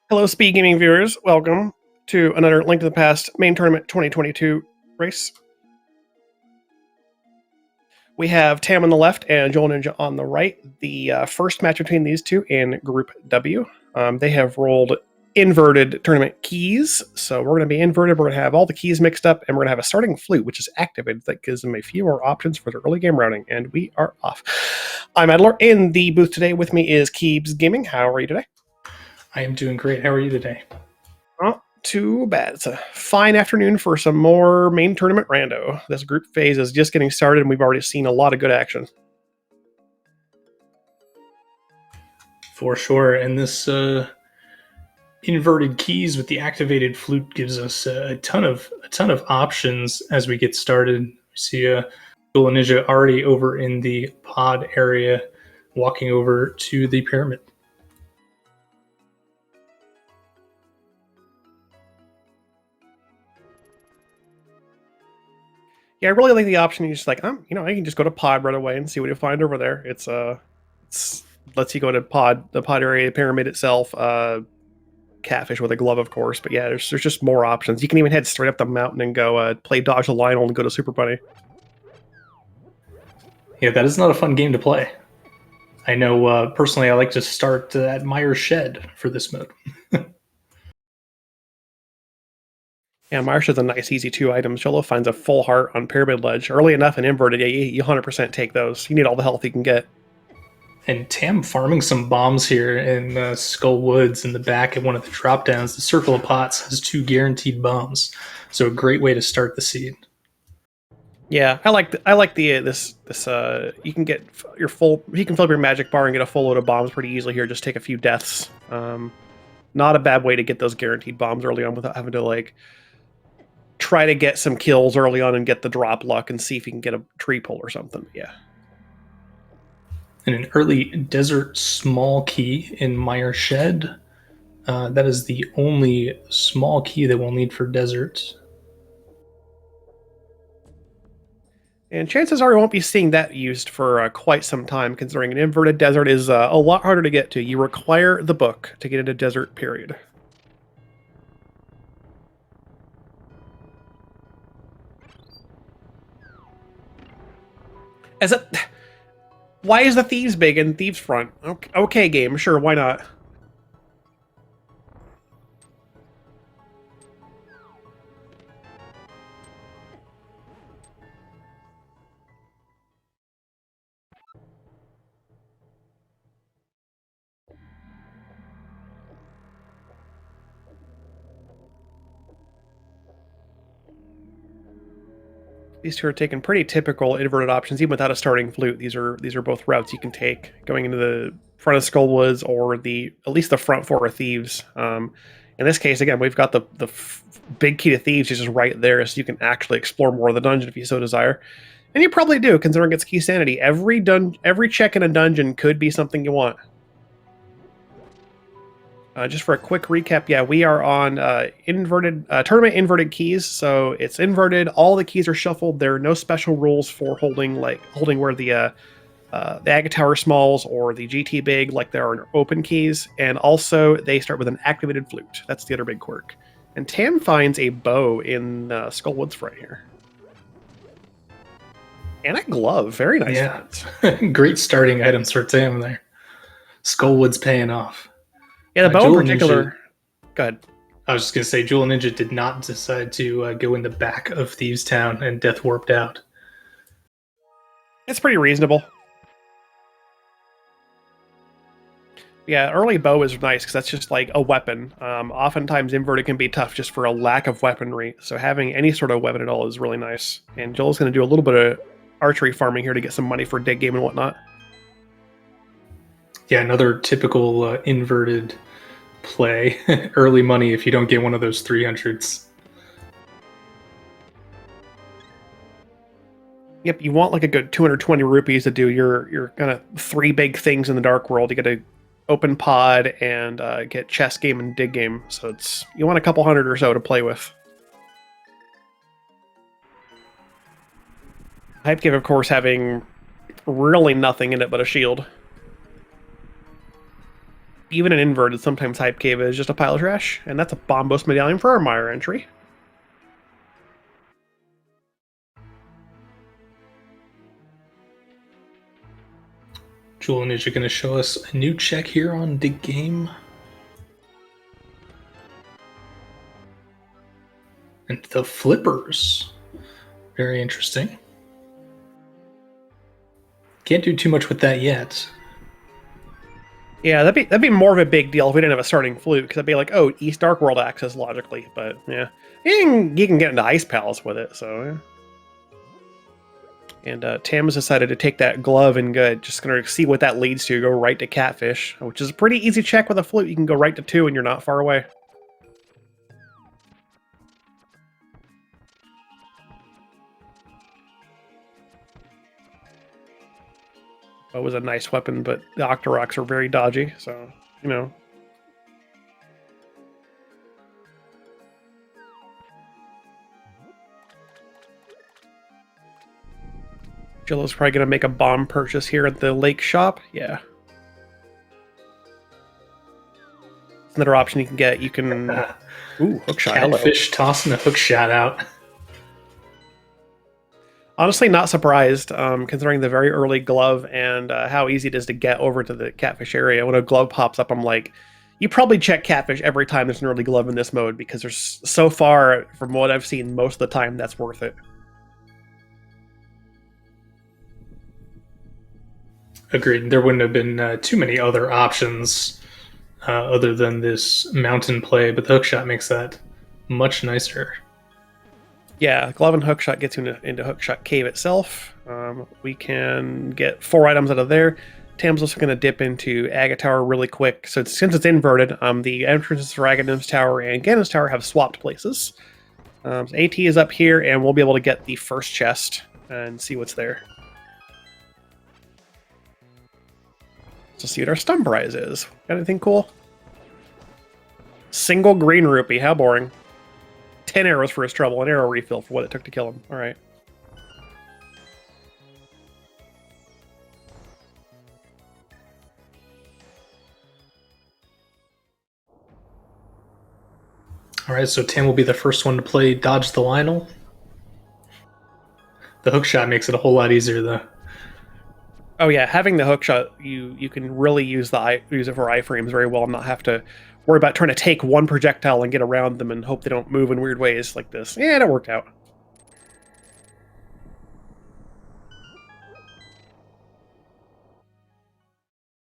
Hello, SpeedGaming viewers. Welcome to another Link to the Past main tournament 2022 race. We have Tam on the left and Julloninja on the right. The first match between these two in Group W. They have rolled inverted tournament keys. So we're going to be inverted. We're going to have all the keys mixed up, and we're going to have a starting flute, which is activated. That gives them a few more options for their early game routing. And we are off. I'm Adler. In the booth today with me is SpeedGaming. How are you today? I am doing great. How are you today? Not too bad. It's a fine afternoon for some more main tournament rando. This group phase is just getting started, and we've already seen a lot of good action. For sure. And this inverted keys with the activated flute gives us a ton of options as we get started. We see Julloninja already over in the pod area, walking over to the pyramid. Yeah, I really like the option. You're just like, I can just go to pod right away and see what you find over there. It's lets you go to the pod area, pyramid itself, catfish with a glove, of course. But yeah, there's just more options. You can even head straight up the mountain and go play Dodge the Lionel and go to Super Bunny. Yeah, that is not a fun game to play. I know personally I like to start at Meyer's Shed for this mode. Yeah, Marsh is a nice, easy 2 items. Jolo finds a full heart on Pyramid Ledge. Early enough and inverted, yeah, you 100% take those. You need all the health you can get. And Tam farming some bombs here in Skull Woods in the back at one of the drop downs. The Circle of Pots has 2 guaranteed bombs, so a great way to start the seed. Yeah, I like this. You can get your full. You can fill up your magic bar and get a full load of bombs pretty easily here. Just take a few deaths. Not a bad way to get those guaranteed bombs early on without having to like try to get some kills early on and get the drop luck and see if you can get a tree pull or something. Yeah. And an early desert small key in Meyer's Shed. That is the only small key that we'll need for desert. And chances are we won't be seeing that used for quite some time, considering an inverted desert is a lot harder to get to. You require the book to get into desert, period. Why is the Thieves big in Thieves Front? Okay, game, sure, why not? These two are taking pretty typical inverted options, even without a starting flute. These are both routes you can take going into the front of Skullwoods or at least the front 4 of Thieves. In this case, again, we've got the big key to Thieves is just right there, so you can actually explore more of the dungeon if you so desire. And you probably do, considering it's key sanity. Every check in a dungeon could be something you want. Just for a quick recap, yeah, we are on tournament inverted keys, so it's inverted. All the keys are shuffled. There are no special rules for holding where the Agate Tower smalls or the GT big like there are in open keys, and also they start with an activated flute. That's the other big quirk. And Tam finds a bow in Skullwoods right here. And a glove. Very nice. Yeah, great starting items for Tam there. Skullwood's paying off. Yeah, the bow in particular. Go ahead. I was just going to say, Julloninja did not decide to go in the back of Thieves Town and death warped out. It's pretty reasonable. Yeah, early bow is nice because that's just like a weapon. Oftentimes inverted can be tough just for a lack of weaponry, so having any sort of weapon at all is really nice. And Joel's going to do a little bit of archery farming here to get some money for dig game and whatnot. Yeah, another typical inverted play. Early money if you don't get one of those 300s. Yep, you want like a good 220 rupees to do your kind of 3 big things in the Dark World. You got to open pod and get chess game and dig game. So you want a couple hundred or so to play with. Hype Give, of course, having really nothing in it but a shield. Even an inverted, sometimes Hype Cave is just a pile of trash, and that's a Bombos medallion for our Meyer entry. Julloninja going to show us a new check here on Dig Game. And the flippers. Very interesting. Can't do too much with that yet. Yeah, that'd be more of a big deal if we didn't have a starting flute, because I'd be like, oh, East Dark World access logically, but yeah. You can get into Ice Palace with it, so yeah. And Tam has decided to take that glove and just going to see what that leads to. Go right to Catfish, which is a pretty easy check with a flute. You can go right to 2 and you're not far away. It was a nice weapon, but the Octoroks are very dodgy, so, you know. Jillo's probably going to make a bomb purchase here at the lake shop. Yeah. Another option you can get. You can... Ooh, hookshot. Catfish tossing a hookshot out. Honestly, not surprised, considering the very early glove and how easy it is to get over to the Catfish area. When a glove pops up, I'm like, you probably check Catfish every time there's an early glove in this mode, because there's so far, from what I've seen, most of the time, that's worth it. Agreed. There wouldn't have been too many other options other than this mountain play, but the hookshot makes that much nicer. Yeah, glove and hookshot gets you into hookshot cave itself. We can get 4 items out of there. Tam's also going to dip into Aga Tower really quick. So since it's inverted, the entrances for Agadim's Tower and Ganon's Tower have swapped places. So AT is up here, and we'll be able to get the first chest and see what's there. So see what our stun prize is. Got anything cool? Single green rupee. How boring. 10 arrows for his trouble. An arrow refill for what it took to kill him. All right. All right, so Tam will be the first one to play Dodge the Lionel. The hookshot makes it a whole lot easier, though. Oh yeah, having the hookshot, you can really use it for iframes very well and not have to worry about trying to take one projectile and get around them and hope they don't move in weird ways like this. Yeah, it worked out.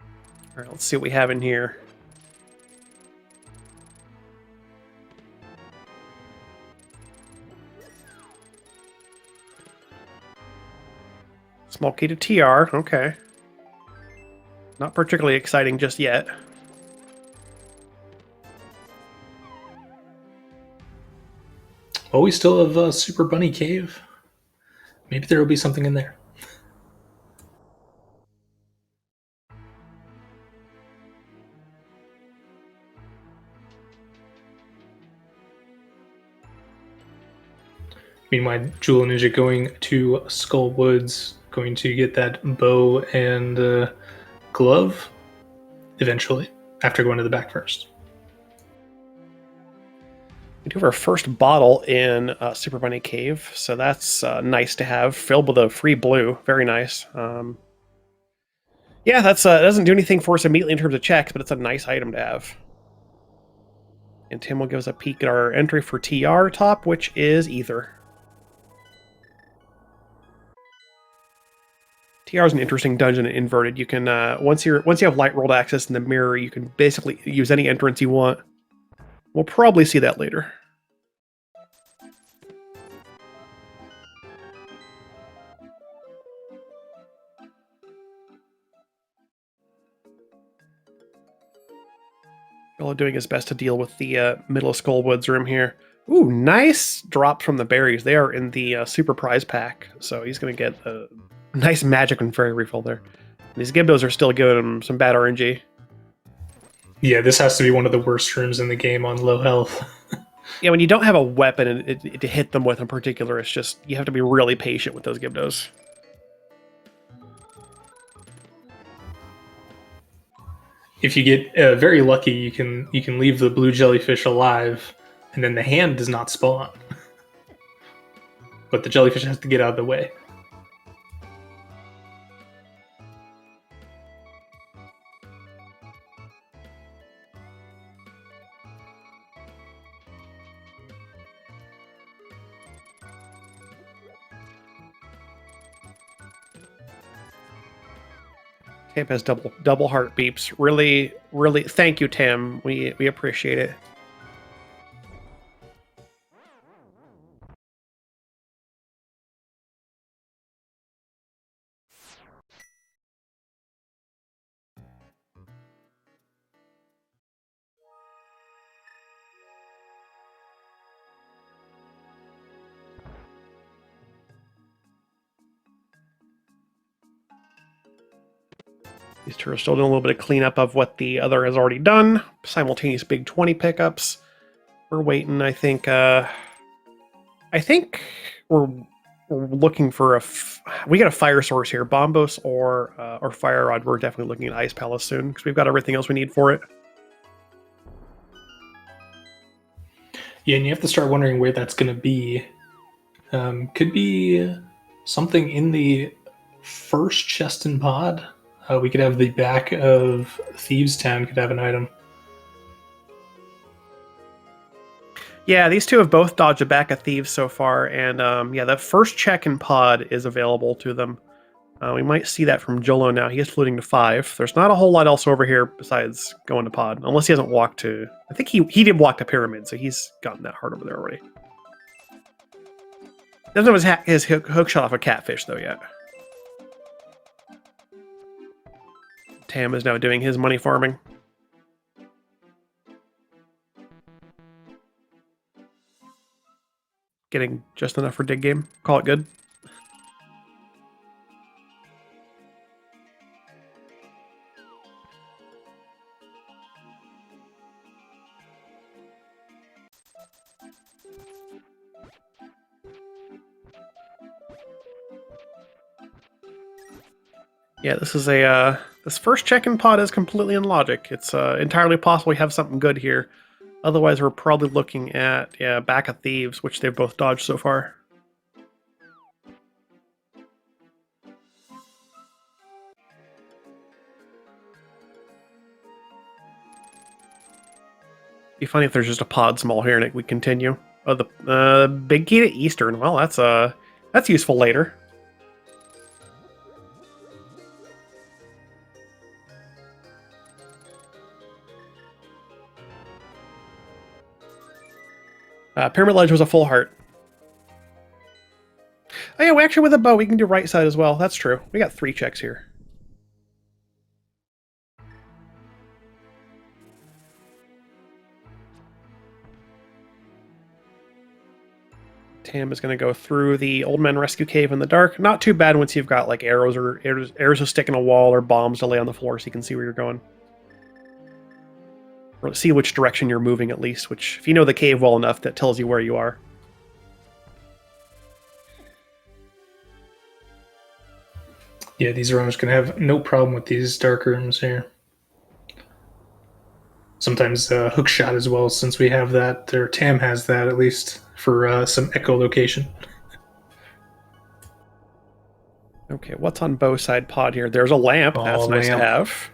All right, let's see what we have in here. Small key to TR, okay. Not particularly exciting just yet. Oh, we still have Super Bunny Cave. Maybe there will be something in there. Meanwhile, Julloninja going to Skull Woods, going to get that bow and glove eventually, after going to the back first. We do have our first bottle in Super Bunny Cave, so that's nice to have, filled with a free blue. Very nice. Yeah, that doesn't do anything for us immediately in terms of checks, but it's a nice item to have. And Tim will give us a peek at our entry for TR top, which is Ether. TR is an interesting dungeon and inverted. You can once you have light world access in the mirror, you can basically use any entrance you want. We'll probably see that later. All doing his best to deal with the middle of Skullwoods room here. Ooh, nice drop from the berries. They are in the super prize pack, so he's going to get a nice magic and fairy refill there. These Gibdos are still giving him some bad RNG. Yeah, this has to be one of the worst rooms in the game on low health. Yeah, when you don't have a weapon to hit them with in particular, it's just, you have to be really patient with those Gibdos. if you get very lucky, you can leave the blue jellyfish alive, and then the hand does not spawn. But the jellyfish has to get out of the way. Tim has double heart beeps. Really, really, thank you, Tim. We appreciate it. These two are still doing a little bit of cleanup of what the other has already done. Simultaneous big 20 pickups. We're waiting, I think. I think we're looking for we got a fire source here. Bombos or Fire Rod. We're definitely looking at Ice Palace soon because we've got everything else we need for it. Yeah, and you have to start wondering where that's going to be. Could be something in the first chest and pod. We could have the back of Thieves Town could have an item. Yeah, these two have both dodged a back of Thieves so far, and yeah, the first check and pod is available to them. We might see that from Jolo now. He is floating to 5. There's not a whole lot else over here besides going to pod, unless he hasn't walked to... I think he did walk to Pyramid, so he's gotten that hard over there already. Doesn't have his hook shot off a catfish, though, yet. Tam is now doing his money farming. Getting just enough for dig game. Call it good. Yeah, this is a this first check-in pod is completely in logic. It's entirely possible we have something good here. Otherwise, we're probably looking at back of Thieves, which they've both dodged so far. Be funny if there's just a pod small here and we continue. Oh, the big key to Eastern. Well, that's useful later. Pyramid Ledge was a full heart. Oh yeah, we actually with a bow we can do right side as well. That's true. We got 3 checks here. Tam is going to go through the Old Man Rescue Cave in the dark. Not too bad once you've got like arrows to stick in a wall or bombs to lay on the floor so you can see where you're going. Or see which direction you're moving at least, which if you know the cave well enough, that tells you where you are. Yeah, these runners can have no problem with these dark rooms here. Sometimes hook shot as well, since we have that, or Tam has that at least, for some echolocation. Okay, what's on bow side pod here? There's a lamp. That's nice to have.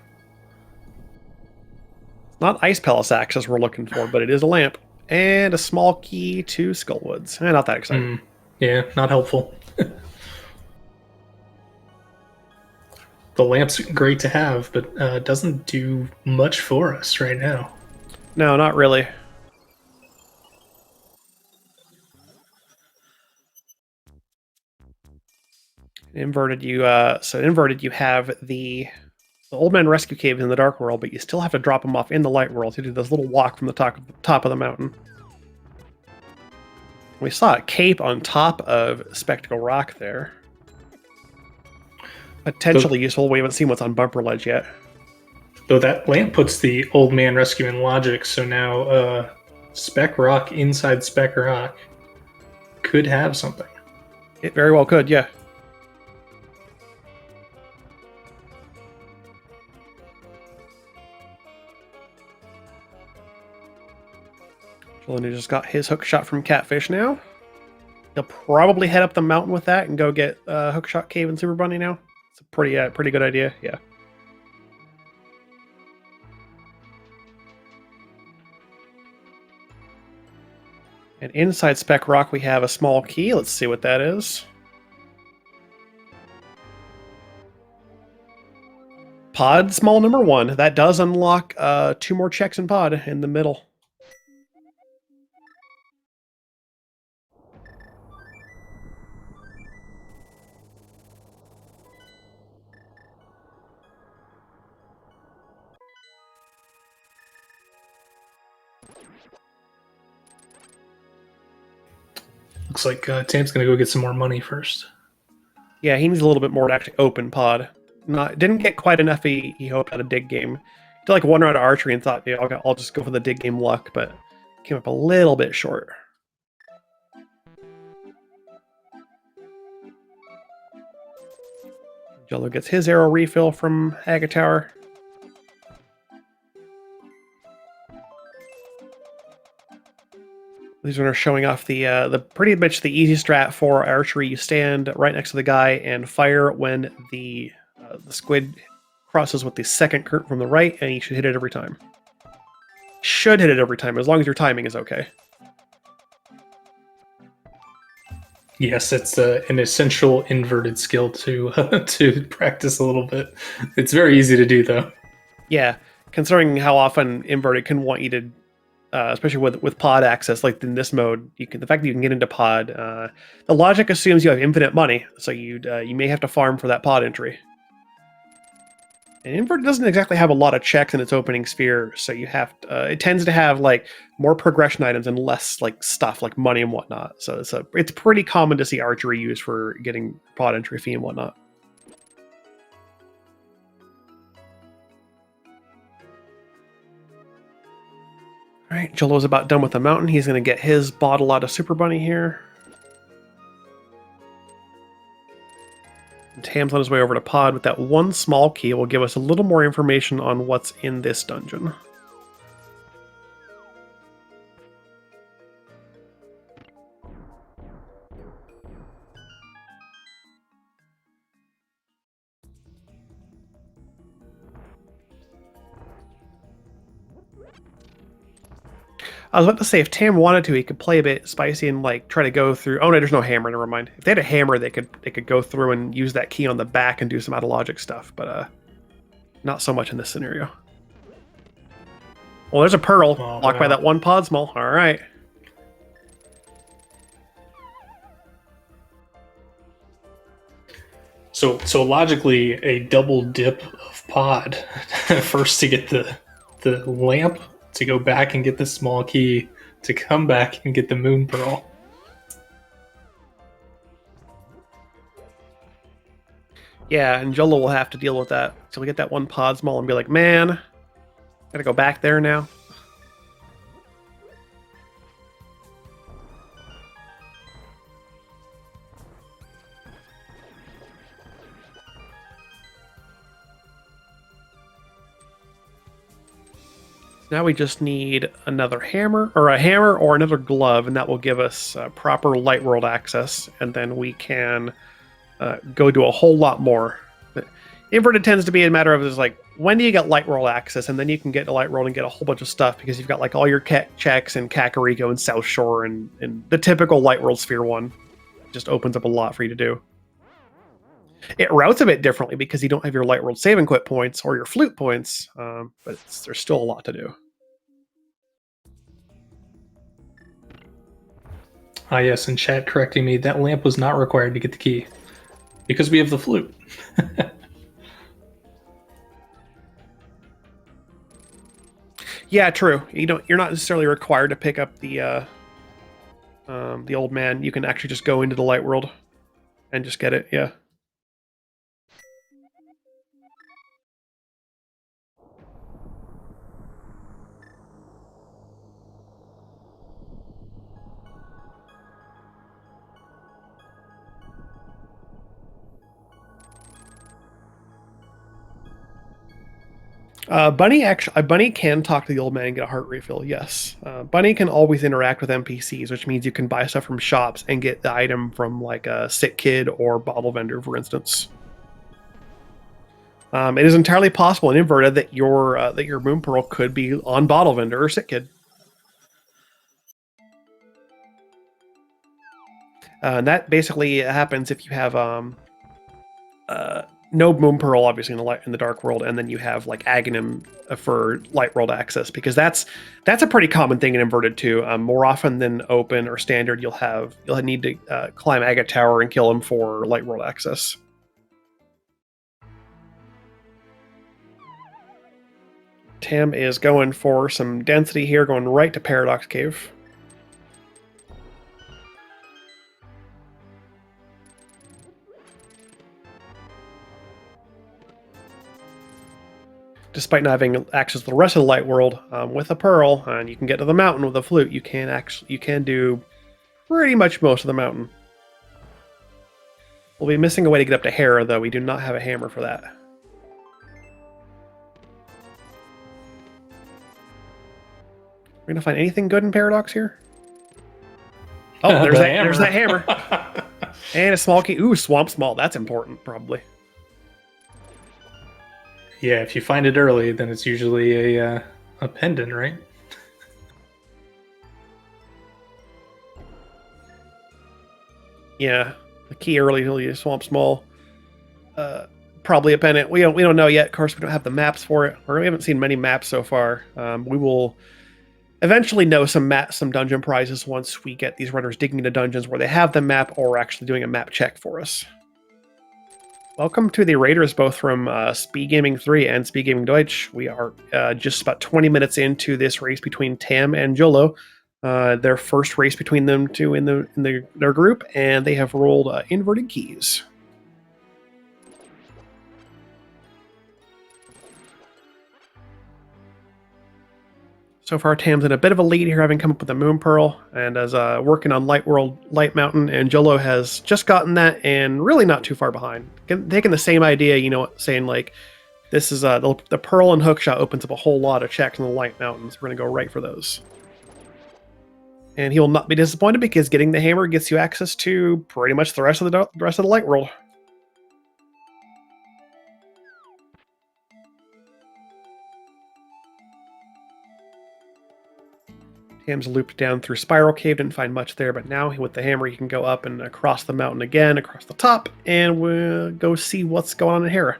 It's not Ice Palace access we're looking for, but it is a lamp. And a small key to Skullwoods. Not that exciting. Yeah, not helpful. The lamp's great to have, but doesn't do much for us right now. No, not really. Inverted, you have the Old Man Rescue Cave in the Dark World, but you still have to drop them off in the Light World to do this little walk from the top of the mountain. We saw a cape on top of Spectacle Rock there. Potentially useful. We haven't seen what's on Bumper Ledge yet. Though that lamp puts the Old Man Rescue in logic, so now Spec Rock inside Spec Rock could have something. It very well could, yeah. Julloninja just got his hook shot from Catfish now. He'll probably head up the mountain with that and go get Hookshot Cave and Super Bunny now. It's a pretty good idea, yeah. And inside Spec Rock, we have a small key. Let's see what that is. Pod small number 1. That does unlock 2 more checks in pod in the middle. Looks like Tam's going to go get some more money first. Yeah, he needs a little bit more to actually open pod. Didn't get quite enough he hoped out of dig game. He did like 1 round of archery and thought, yeah, I'll just go for the dig game luck, but came up a little bit short. Jello gets his arrow refill from Agatower. These are showing off the pretty much the easy strat for archery. You stand right next to the guy and fire when the squid crosses with the second current from the right, and you should hit it every time. Should hit it every time, as long as your timing is okay. Yes, it's an essential inverted skill to to practice a little bit. It's very easy to do, though. Yeah, considering how often inverted can want you to, especially with pod access, like in this mode, the fact that you can get into pod, the logic assumes you have infinite money, so you may have to farm for that pod entry. And invert doesn't exactly have a lot of checks in its opening sphere, so you have it tends to have like more progression items and less like stuff like money and whatnot. So it's pretty common to see archery used for getting pod entry fee and whatnot. All right, Jolo's about done with the mountain. He's going to get his bottle out of Super Bunny here. And Tam's on his way over to pod with that 1 small key. Will give us a little more information on what's in this dungeon. I was about to say, if Tam wanted to, he could play a bit spicy and like try to go through. Oh no, there's no hammer. Never mind. If they had a hammer, they could go through and use that key on the back and do some out of logic stuff. But not so much in this scenario. Well, there's a pearl blocked by that 1 pod small. All right. So logically, a double dip of pod first to get the lamp, to go back and get the small key, to come back and get the moon pearl. Yeah, and Jolo will have to deal with that. So we get that 1 pod small and be like, man, gotta go back there now. Now we just need another hammer, or a hammer or another glove, and that will give us proper light world access, and then we can go do a whole lot more. But inverted tends to be a matter of, is like, when do you get light world access, and then you can get to light world and get a whole bunch of stuff, because you've got like all your checks and Kakariko and South Shore, and the typical light world sphere one just opens up a lot for you to do. It routes a bit differently because you don't have your light world save and quit points or your flute points, but there's still a lot to do. Ah, yes, and chat correcting me, that lamp was not required to get the key because we have the flute. Yeah, true. You're not necessarily required to pick up the old man. You can actually just go into the light world and just get it. Yeah. Bunny can talk to the old man and get a heart refill. Yes, Bunny can always interact with NPCs, which means you can buy stuff from shops and get the item from like a sick kid or bottle vendor, for instance. It is entirely possible in inverted that your moon pearl could be on bottle vendor or sick kid. And that basically happens if you have no moon pearl, obviously in the dark world, and then you have like Aghanim for light world access, because that's a pretty common thing in inverted too. More often than open or standard, you'll need to climb Agate Tower and kill him for light world access. Tam is going for some density here, going right to Paradox Cave. Despite not having access to the rest of the light world, with a pearl, and you can get to the mountain with a flute, you can do pretty much most of the mountain. We'll be missing a way to get up to Hera, though. We do not have a hammer for that. We're gonna find anything good in Paradox here? Oh, there's that hammer. And a small key. Ooh, Swamp Small. That's important, probably. Yeah, if you find it early, then it's usually a pendant, right? Yeah, the key early Swamp Small. Probably a pendant. We don't know yet. Of course, we don't have the maps for it, or we haven't seen many maps so far. We will eventually know some dungeon prizes once we get these runners digging into dungeons where they have the map or actually doing a map check for us. Welcome to the Raiders, both from SpeedGaming 3 and SpeedGaming Deutsch. We are just about 20 minutes into this race between Tam and Jullo. Their first race between them two in their group, and they have rolled inverted keys. So far, Tam's in a bit of a lead here, having come up with a Moon Pearl, and as working on Light Mountain, and Jullo has just gotten that, and really not too far behind. Taking the same idea, saying like, this is the Pearl and Hookshot opens up a whole lot of checks in the Light Mountains. We're gonna go right for those, and he will not be disappointed because getting the hammer gets you access to pretty much the rest of the Light World. Tam's looped down through Spiral Cave, didn't find much there, but now with the hammer he can go up and across the mountain again, across the top, and we'll go see what's going on in Hera.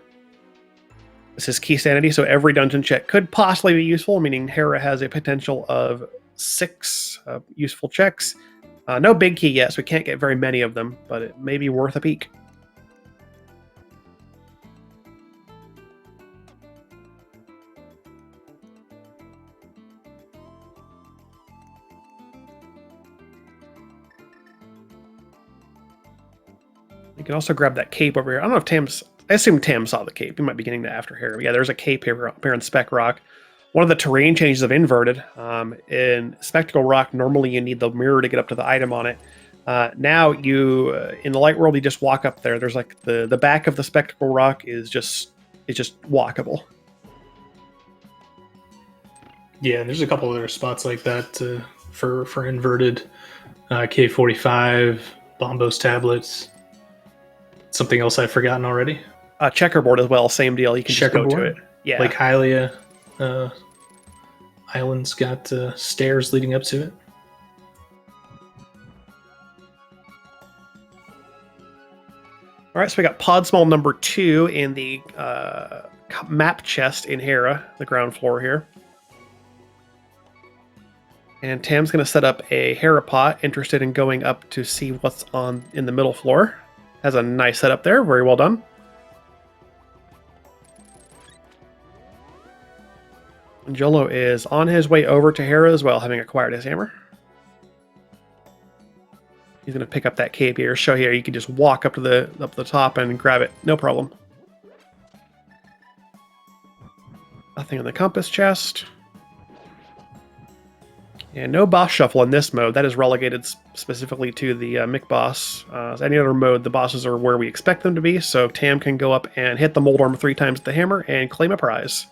This is key sanity, so every dungeon check could possibly be useful, meaning Hera has a potential of 6 useful checks. No big key yet, so we can't get very many of them, but it may be worth a peek. You can also grab that cape over here. I don't know if Tam's... I assume Tam saw the cape. He might be getting that after Hera. But yeah, there's a cape here in Spec Rock. One of the terrain changes of Inverted. In Spectacle Rock, normally you need the mirror to get up to the item on it. Now you, in the Light World, you just walk up there. There's like the back of the Spectacle Rock is just walkable. Yeah, there's a couple other spots like that for Inverted. K45, Bombos tablets. Something else I've forgotten already. Checkerboard as well, same deal. You can just go to it. Yeah, like Hylia Island's got stairs leading up to it. All right, so we got pod small number 2 in the map chest in Hera, the ground floor here. And Tam's going to set up a Hera pot, interested in going up to see what's in the middle floor. Has a nice setup there. Very well done. And Jullo is on his way over to Hera as well, having acquired his hammer. He's going to pick up that cape here. Show here you can just walk up to the top and grab it. No problem. Nothing in the compass chest. And no boss shuffle in this mode. That is relegated specifically to the Mick boss. Any other mode, the bosses are where we expect them to be, so Tam can go up and hit the Mold Arm 3 times with the hammer and claim a prize.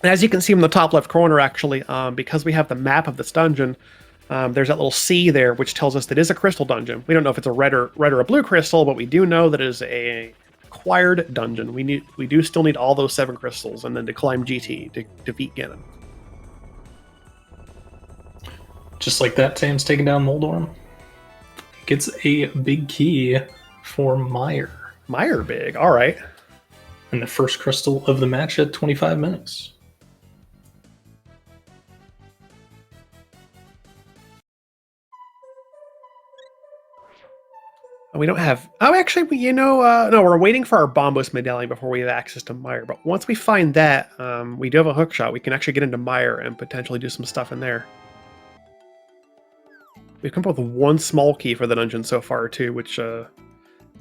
And as you can see from the top left corner, actually, because we have the map of this dungeon, there's that little C there, which tells us that it is a crystal dungeon. We don't know if it's a red or a blue crystal, but we do know that it is a acquired dungeon. We do still need all those 7 crystals, and then to climb GT to defeat Ganon. Just like that, Tam's taking down Moldorm. Gets a big key for Meyer. Meyer big, all right. And the first crystal of the match at 25 minutes. We don't have... Oh, actually, no, we're waiting for our Bombos medallion before we have access to Meyer. But once we find that, we do have a hook shot. We can actually get into Meyer and potentially do some stuff in there. We've come up with 1 small key for the dungeon so far, too, which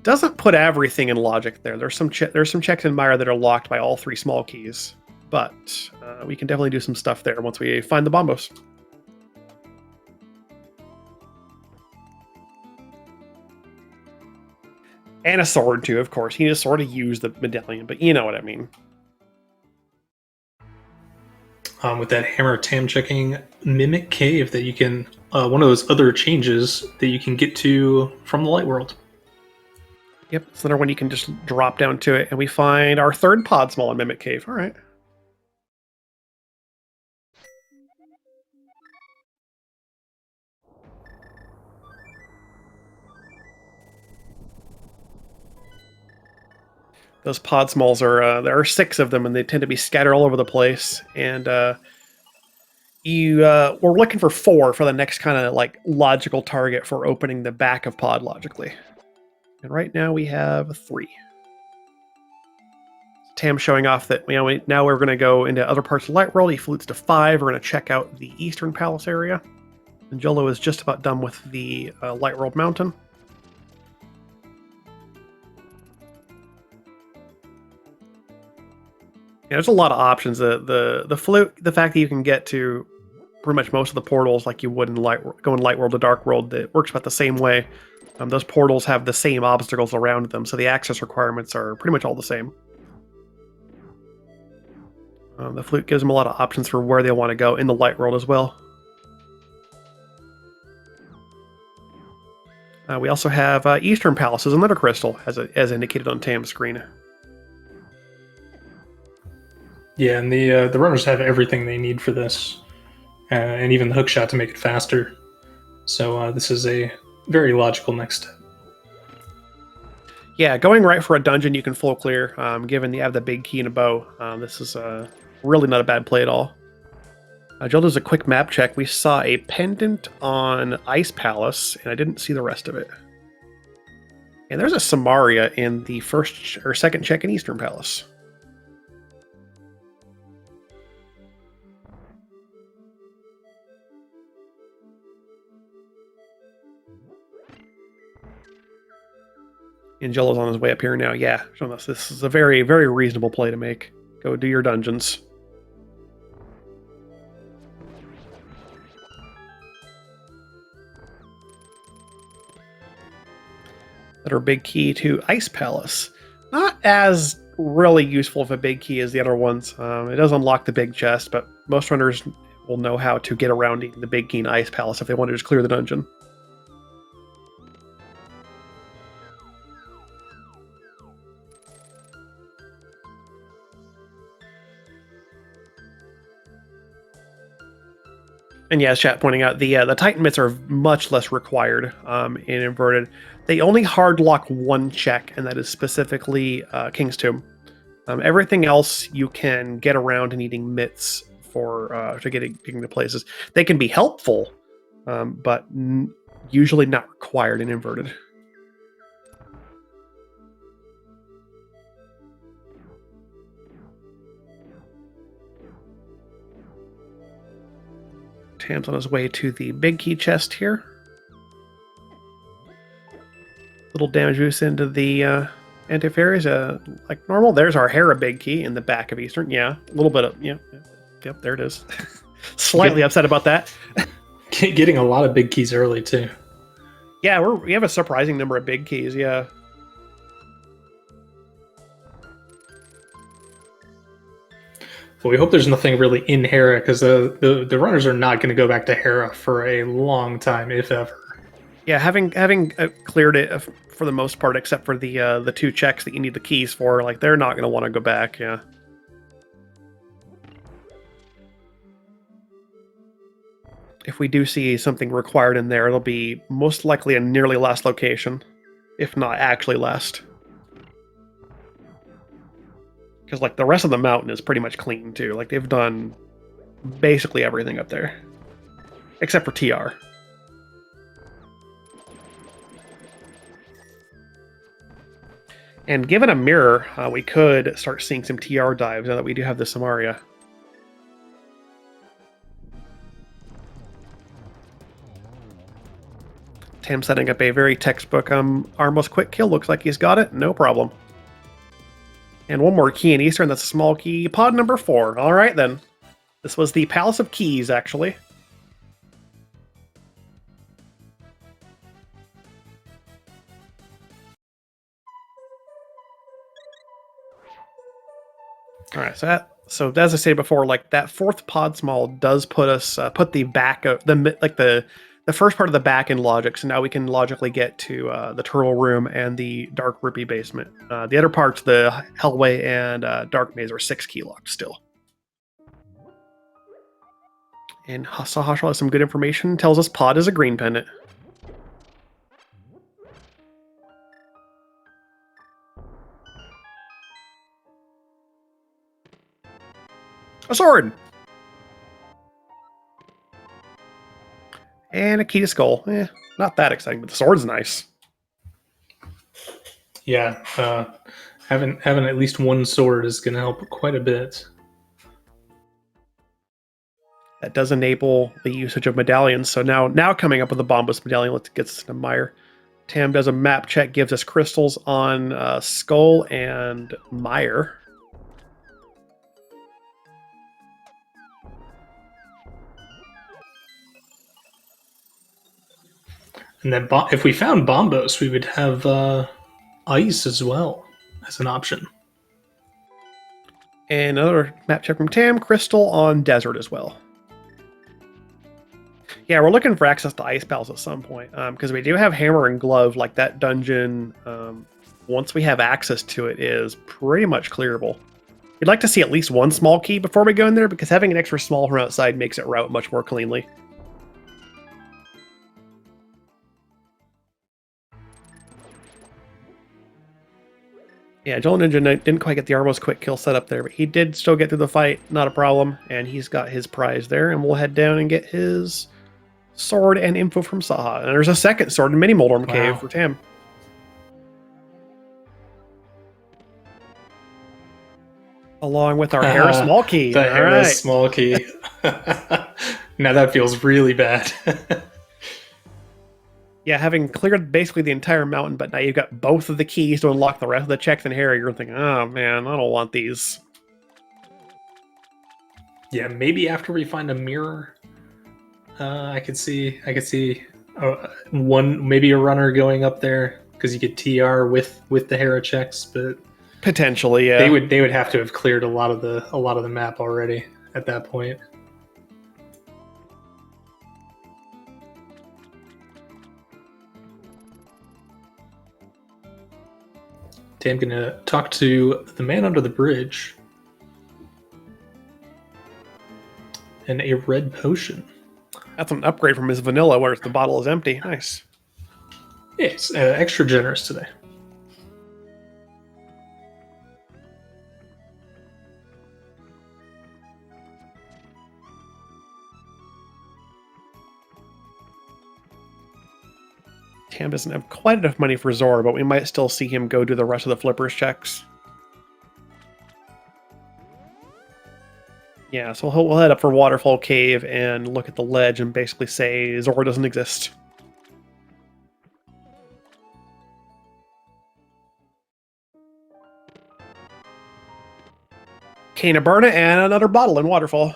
doesn't put everything in logic there. There's some checks in Meyer that are locked by all 3 small keys. But we can definitely do some stuff there once we find the Bombos. And a sword, too, of course. You need to sort of use the medallion, but you know what I mean. With that hammer, Tam checking Mimic Cave that you can... one of those other changes that you can get to from the Light World. Yep, it's another one you can just drop down to it, and we find our 3rd pod small in Mimic Cave. All right. Those pod smalls are there are 6 of them, and they tend to be scattered all over the place. And we're looking for 4 for the next kind of like logical target for opening the back of pod logically. And right now we have 3. Tam showing off that now we're going to go into other parts of Light World. He flutes to 5. We're going to check out the Eastern Palace area. And Jolo is just about done with the Light World Mountain. Yeah, there's a lot of options. The flute, the fact that you can get to pretty much most of the portals like you would in Light World to Dark World, that works about the same way. Those portals have the same obstacles around them, so the access requirements are pretty much all the same. The flute gives them a lot of options for where they want to go in the Light World as well. We also have Eastern Palace as another crystal, as indicated on Tam's screen. Yeah, and the runners have everything they need for this, and even the hookshot to make it faster. So this is a very logical next step. Yeah, going right for a dungeon you can full clear, given you have the big key and a bow. This is really not a bad play at all. Jill does a quick map check. We saw a pendant on Ice Palace, and I didn't see the rest of it. And there's a Samaria in the first or second check in Eastern Palace. Angelo's on his way up here now. Yeah, this is a very, very reasonable play to make. Go do your dungeons. Another big key to Ice Palace. Not as really useful of a big key as the other ones. It does unlock the big chest, but most runners will know how to get around the big key in Ice Palace if they want to just clear the dungeon. And yeah, as chat pointing out, the Titan bits are much less required in Inverted. They only hard lock 1 check, and that is specifically King's Tomb. Everything else you can get around needing mitts for to getting to places. They can be helpful, but usually not required in Inverted. Tam's on his way to the big key chest here. Little damage boost into the anti-fairies, like normal. There's our Hera big key in the back of Eastern. Yeah, a little bit of, yep, there it is. Slightly upset about that. Getting a lot of big keys early, too. Yeah, we have a surprising number of big keys, yeah. But we hope there's nothing really in Hera, because the runners are not going to go back to Hera for a long time, if ever. Yeah, having cleared it for the most part, except for the 2 checks that you need the keys for, like they're not going to want to go back. Yeah. If we do see something required in there, it'll be most likely a nearly last location, if not actually last. Because like the rest of the mountain is pretty much clean too. Like they've done basically everything up there, except for TR. And given a mirror, we could start seeing some TR dives now that we do have the Samaria. Tim setting up a very textbook Armos quick kill. Looks like he's got it. No problem. And one more key in Eastern. That's a small key. Pod number 4. All right, then. This was the Palace of Keys, actually. All right, so as I said before, like that 4th pod small does put us put the back of the first part of the back in logic. So now we can logically get to the turtle room and the dark rupee basement. The other parts, the hellway and dark maze, are 6 key locked still. And Sahashra has some good information. Tells us pod is a green pendant. A sword! And a key to skull. Not that exciting, but the sword's nice. Yeah, having at least one sword is going to help quite a bit. That does enable the usage of medallions. So now coming up with a Bombus medallion, let's get to Meyer. Tam does a map check, gives us crystals on Skull and Meyer. And then if we found Bombos, we would have ice as well as an option. And another map check from Tam, crystal on Desert as well. Yeah, we're looking for access to Ice Palace at some point, because we do have Hammer and Glove. Like that dungeon, once we have access to it, is pretty much clearable. We'd like to see at least one small key before we go in there, because having an extra small from outside makes it route much more cleanly. Yeah, Julloninja didn't quite get the Armos quick kill set up there, but he did still get through the fight, not a problem, and he's got his prize there, and we'll head down and get his sword and info from Saha. And there's a second sword in Mini Moldorm Cave for Tam. Along with our Hera small key. The Hera small key. Now that feels really bad. Yeah, having cleared basically the entire mountain, but now you've got both of the keys to unlock the rest of the checks in Hera, you're thinking, oh man, I don't want these. Yeah, maybe after we find a mirror, I could see maybe a runner going up there, because you get TR with the Hera checks, but potentially, yeah. They would have to have cleared a lot of the map already at that point. Okay, I'm gonna talk to the man under the bridge. And a red potion. That's an upgrade from his vanilla, where the bottle is empty. Nice. Yes, extra generous today. Tam doesn't have quite enough money for Zora, but we might still see him go do the rest of the flippers checks. Yeah, so we'll head up for Waterfall Cave and look at the ledge and basically say Zora doesn't exist. Cane of Burna and another bottle in Waterfall.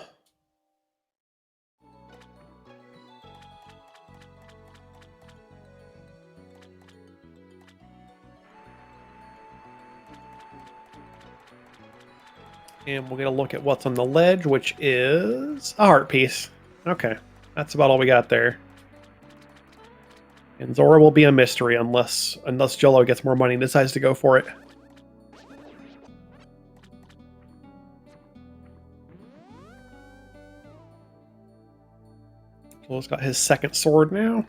And we'll get a look at what's on the ledge, which is a heart piece. Okay, that's about all we got there. And Zora will be a mystery unless Jullo gets more money and decides to go for it. Jullo's got his second sword now.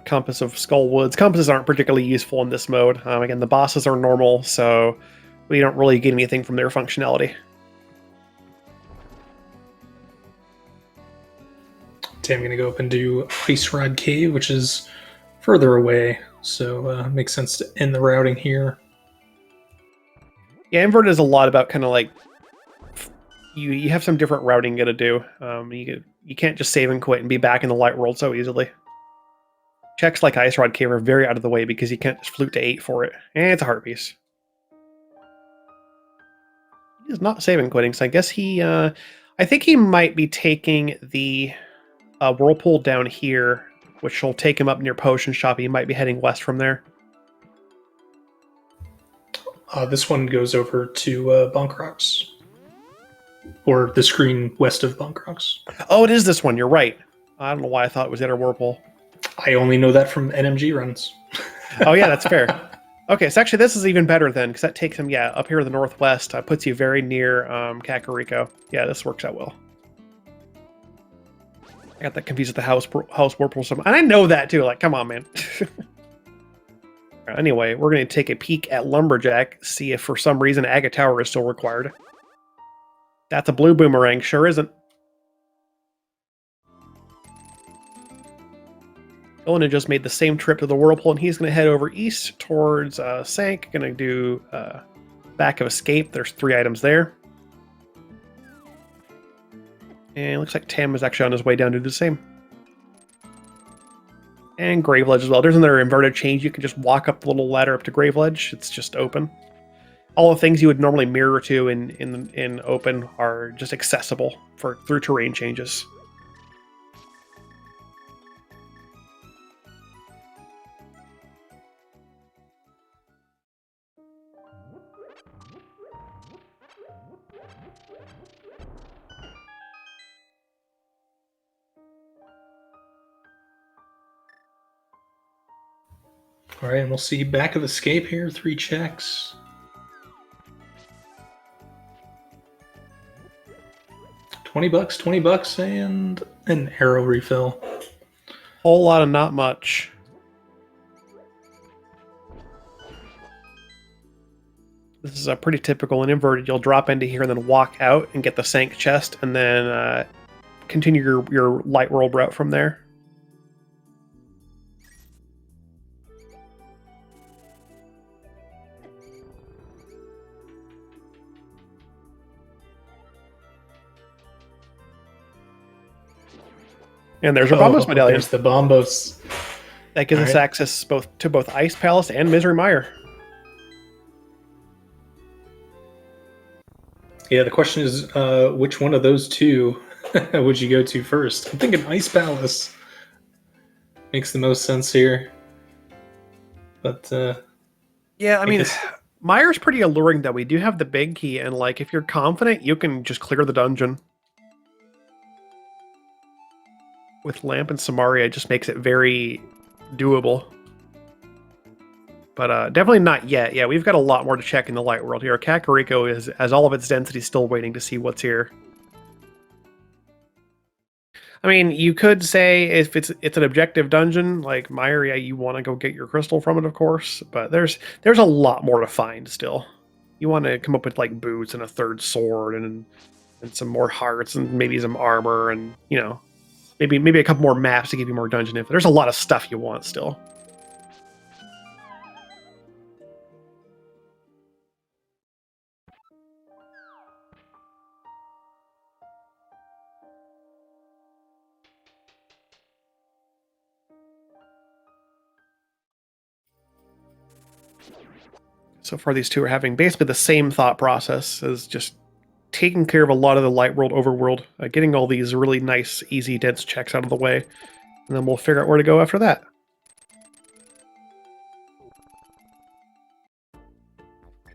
Compass of Skullwoods. Compasses aren't particularly useful in this mode. Again, the bosses are normal, so we don't really get anything from their functionality. Okay, I'm going to go up and do Ice Rod Cave, which is further away, so makes sense to end the routing here. Yeah, Invert is a lot about kind of like you have some different routing you got to do. You can't just save and quit and be back in the light world so easily. Checks like Ice Rod Cave are very out of the way because you can't just flute to 8 for it. And it's a heart piece. He's not saving quitting, so I guess he... I think he might be taking the whirlpool down here, which will take him up near Potion Shop. He might be heading west from there. This one goes over to Bunkrox. Or the screen west of Bunkrox. Oh, it is this one. You're right. I don't know why I thought it was Inner Whirlpool. I only know that from NMG runs. Oh, yeah, that's fair. Okay, so actually this is even better then, because that takes him, up here to the northwest. Puts you very near Kakariko. Yeah, this works out well. I got that confused with the house whirlpool. And I know that, too. Like, come on, man. Anyway, we're going to take a peek at Lumberjack, see if for some reason Agate Tower is still required. That's a blue boomerang. Sure isn't. Julloninja just made the same trip to the Whirlpool, and he's going to head over east towards Sank. Going to do Back of Escape. There's 3 items there. And it looks like Tam is actually on his way down to do the same. And Graveledge as well. There's another inverted change. You can just walk up the little ladder up to Graveledge. It's just open. All the things you would normally mirror to in open are just accessible through terrain changes. All right, and we'll see Back of Escape here. 3 checks. $20, and an arrow refill. Whole lot of not much. This is a pretty typical and inverted. You'll drop into here and then walk out and get the Sank chest, and then continue your light world route from there. And there's your Bombos medallion. There's the Bombos. That gives us access to both Ice Palace and Misery Mire. Yeah, the question is, which one of those 2 would you go to first? I'm thinking Ice Palace makes the most sense here. But yeah, I mean, Mire's pretty alluring. Though we do have the big key, and like if you're confident, you can just clear the dungeon. With Lamp and Samaria, it just makes it very doable. But definitely not yet. Yeah, we've got a lot more to check in the light world here. Kakariko has all of its density still waiting to see what's here. I mean, you could say if it's an objective dungeon, like Mire, yeah, you want to go get your crystal from it, of course. But there's a lot more to find still. You want to come up with like boots and a 3rd sword and some more hearts and maybe some armor and, you know, maybe a couple more maps to give you more dungeon info. There's a lot of stuff you want still. So far, these 2 are having basically the same thought process as just taking care of a lot of the light world overworld, getting all these really nice, easy, dense checks out of the way, and then we'll figure out where to go after that.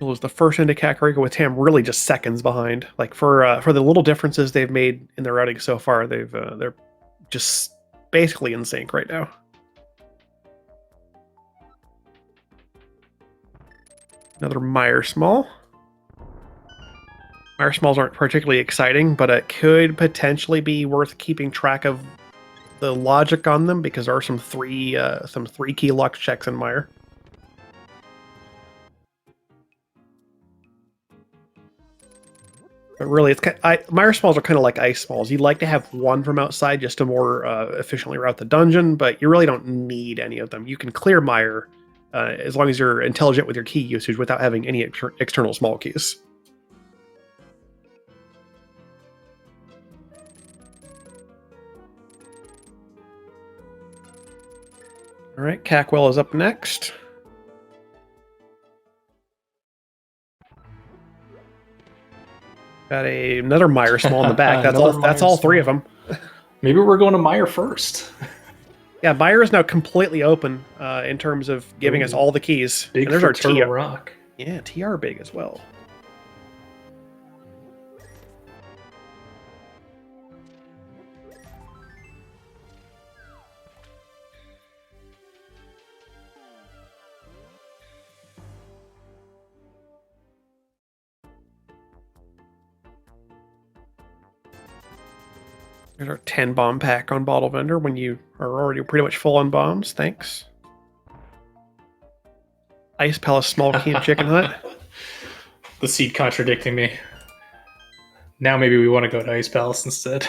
Was the first into Kakariko with Tam really just seconds behind. Like for the little differences they've made in their routing so far, they're just basically in sync right now. Another Meyer Small. Meyer Smalls aren't particularly exciting, but it could potentially be worth keeping track of the logic on them because there are some three key luck checks in Meyer. But really, Meyer Smalls are kind of like Ice Smalls. You'd like to have one from outside just to more efficiently route the dungeon, but you really don't need any of them. You can clear Meyer as long as you're intelligent with your key usage without having any external small keys. All right, Cackwell is up next. Got another Meyer Small in the back. That's all three of them. Maybe we're going to Meyer first. Yeah, Meyer is now completely open in terms of giving us all the keys. Big and there's our Turtle Rock. Yeah, TR big as well. There's our 10 bomb pack on Bottle Vendor when you are already pretty much full on bombs. Thanks. Ice Palace Small Key and Chicken Hut. The seed contradicting me. Now maybe we want to go to Ice Palace instead.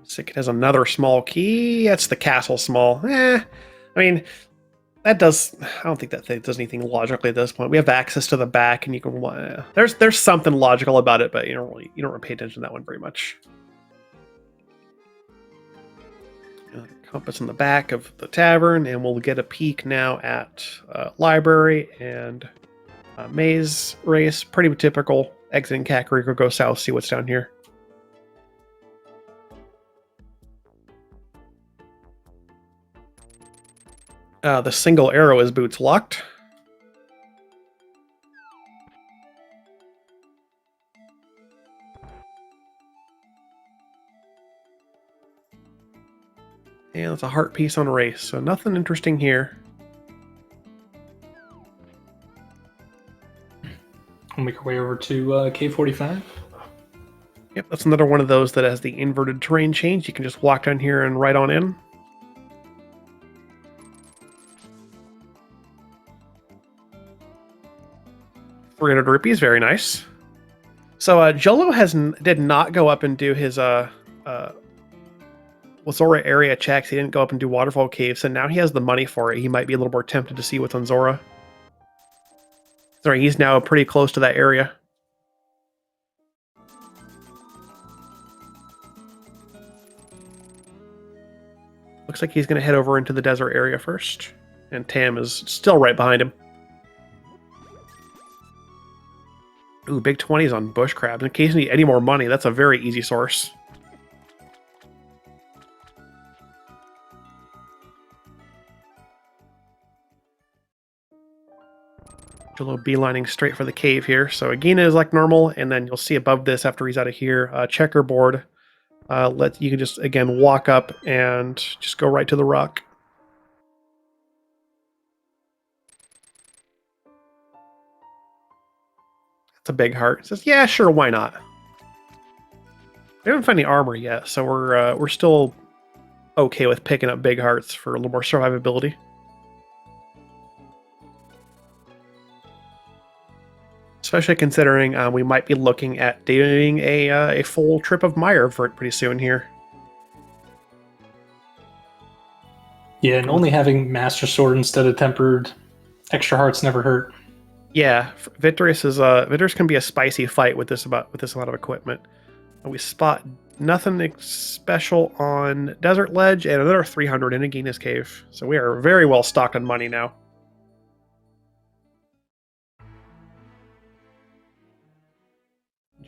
Sick, it has another small key. That's the castle small. I mean, I don't think that thing does anything logically at this point. We have access to the back, and you can. There's something logical about it, but you don't really pay attention to that one very much. Compass in the back of the tavern, and we'll get a peek now at library and maze race. Pretty typical. Exiting Kakariko, go south, see what's down here. The single arrow is boots locked. And it's a heart piece on race, so nothing interesting here. We'll make our way over to K45. Yep, that's another one of those that has the inverted terrain change. You can just walk down here and right on in. ₹300, very nice. So Jullo did not go up and do his Zora area checks. He didn't go up and do Waterfall Caves, and now he has the money for it. He might be a little more tempted to see what's on Zora. Sorry, he's now pretty close to that area. Looks like he's going to head over into the desert area first, and Tam is still right behind him. Ooh, big 20s on bush crabs. In case you need any more money, that's a very easy source. Jullo beelining straight for the cave here. So Agina is like normal, and then you'll see above this after he's out of here, checkerboard. You can just, again, walk up and just go right to the rock. It's a big heart. It says, yeah, sure, why not? We haven't found any armor yet, so we're still okay with picking up big hearts for a little more survivability. Especially considering we might be looking at doing a full trip of Meyer for it pretty soon here. Yeah, and only having Master Sword instead of Tempered extra hearts never hurt. Yeah, Victorious can be a spicy fight with this amount of equipment. We spot nothing special on Desert Ledge and another 300 in Agina's Cave. So we are very well stocked on money now.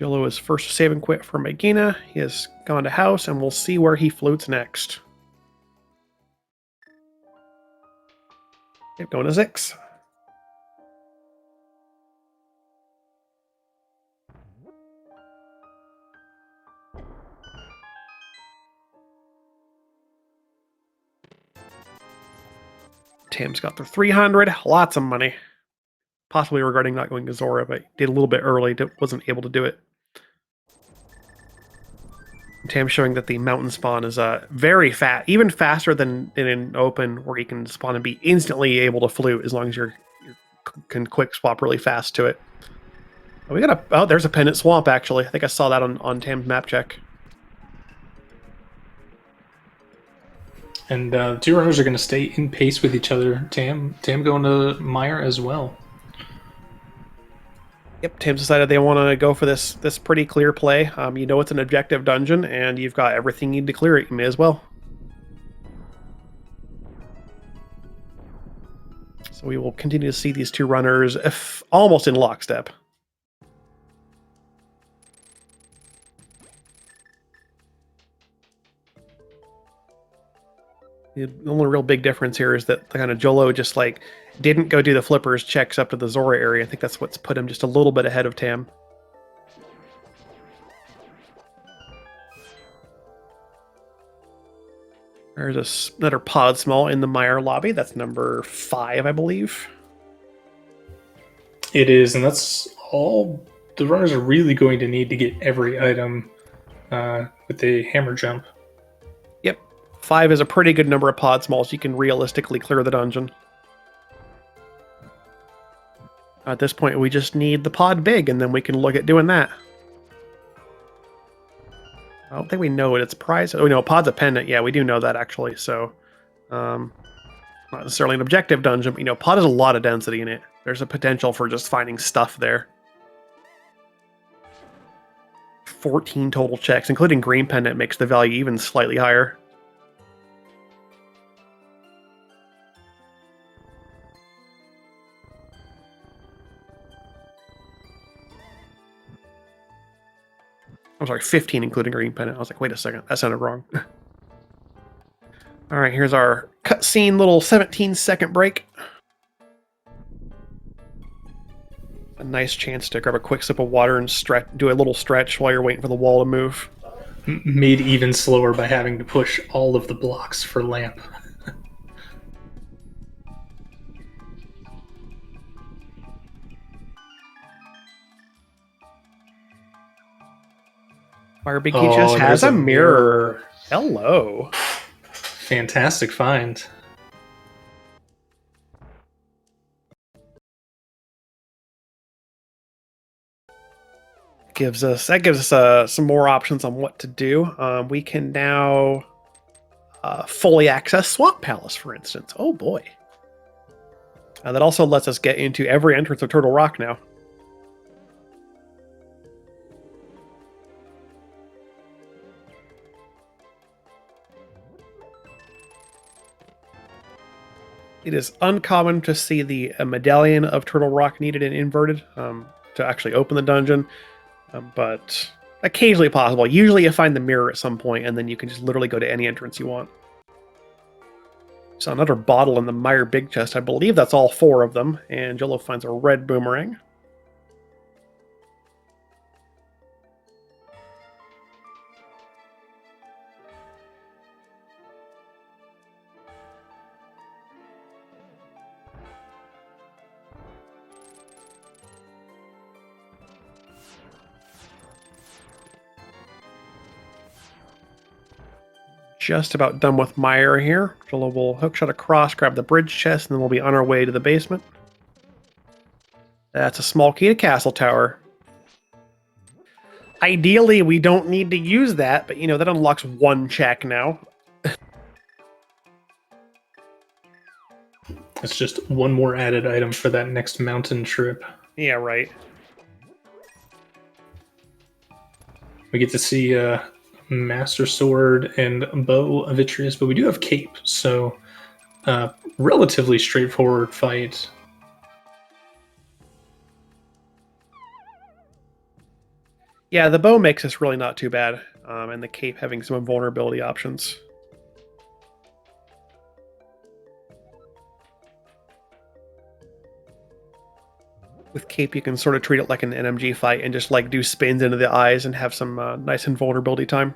Jolo is first to save and quit for Megina. He has gone to house, and we'll see where he flutes next. Yep, going to 6. Tim's got their 300. Lots of money. Possibly regarding not going to Zora, but did a little bit early. Wasn't able to do it. Tam showing that the mountain spawn is very fast, even faster than in open, where you can spawn and be instantly able to flute as long as you can quick swap really fast to it. Oh, we got there's a pendant swamp actually. I think I saw that on Tam's map check. And the two runners are going to stay in pace with each other. Tam going to Meyer as well. Yep, Tam's decided they want to go for this pretty clear play. You know it's an objective dungeon, and you've got everything you need to clear it. You may as well. So we will continue to see these two runners almost in lockstep. The only real big difference here is that the kind of Jolo just like didn't go do the flippers checks up to the Zora area. I think that's what's put him just a little bit ahead of Tam. There's another pod small in the Meyer lobby. That's number 5, I believe. It is, and that's all the runners are really going to need to get every item with the hammer jump. Yep. 5 is a pretty good number of pod smalls. You can realistically clear the dungeon. At this point, we just need the pod big, and then we can look at doing that. I don't think we know what its prize. Oh, no, pod's a pendant. Yeah, we do know that, actually. So, not necessarily an objective dungeon, but, pod has a lot of density in it. There's a potential for just finding stuff there. 14 total checks, including green pendant, makes the value even slightly higher. I'm sorry, 15 including green pendant. I was like, wait a second, that sounded wrong. All right, here's our cutscene little 17-second break. A nice chance to grab a quick sip of water and do a little stretch while you're waiting for the wall to move. Made even slower by having to push all of the blocks for lamp. Fire Big Geechus has a mirror. Hello. Fantastic find. That gives us some more options on what to do. We can now fully access Swamp Palace, for instance. Oh boy. That also lets us get into every entrance of Turtle Rock now. It is uncommon to see the medallion of Turtle Rock needed and inverted to actually open the dungeon, but occasionally possible. Usually you find the mirror at some point, and then you can just literally go to any entrance you want. So another bottle in the Meyer Big Chest. I believe that's all 4 of them, and Jolo finds a red boomerang. Just about done with Meyer here. Jolo will hookshot across, grab the bridge chest, and then we'll be on our way to the basement. That's a small key to Castle Tower. Ideally, we don't need to use that, but that unlocks 1 check now. It's just 1 more added item for that next mountain trip. Yeah, right. We get to see Master Sword and Bow of Vitreous, but we do have Cape, so relatively straightforward fight. Yeah, the bow makes this really not too bad, and the cape having some invulnerability options. With cape, you can sort of treat it like an NMG fight and just like do spins into the eyes and have some nice invulnerability time.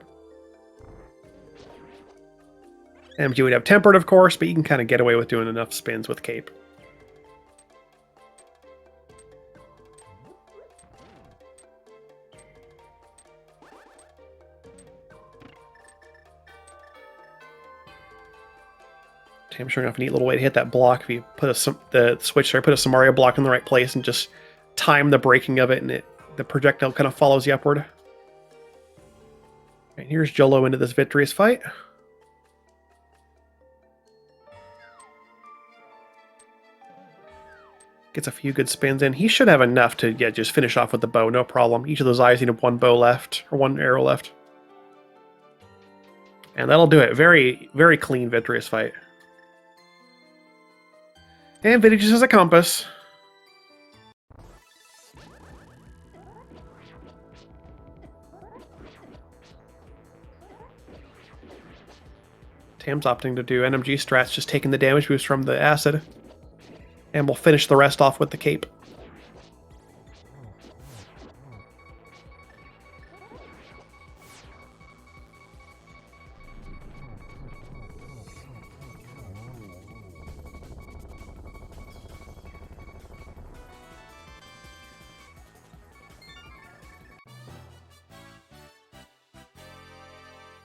NMG would have tempered, of course, but you can kind of get away with doing enough spins with cape. Damn, sure enough, a neat little way to hit that block. If you put the switch there, put a Samaria block in the right place and just time the braking of it, and the projectile kind of follows you upward. Right, here's Jullo into this victorious fight. Gets a few good spins in. He should have enough to just finish off with the bow, no problem. Each of those eyes need one bow left, or one arrow left. And that'll do it. Very, very clean, victorious fight. And Vintage just has a compass. Tam's opting to do NMG strats, just taking the damage boost from the acid. And we'll finish the rest off with the cape.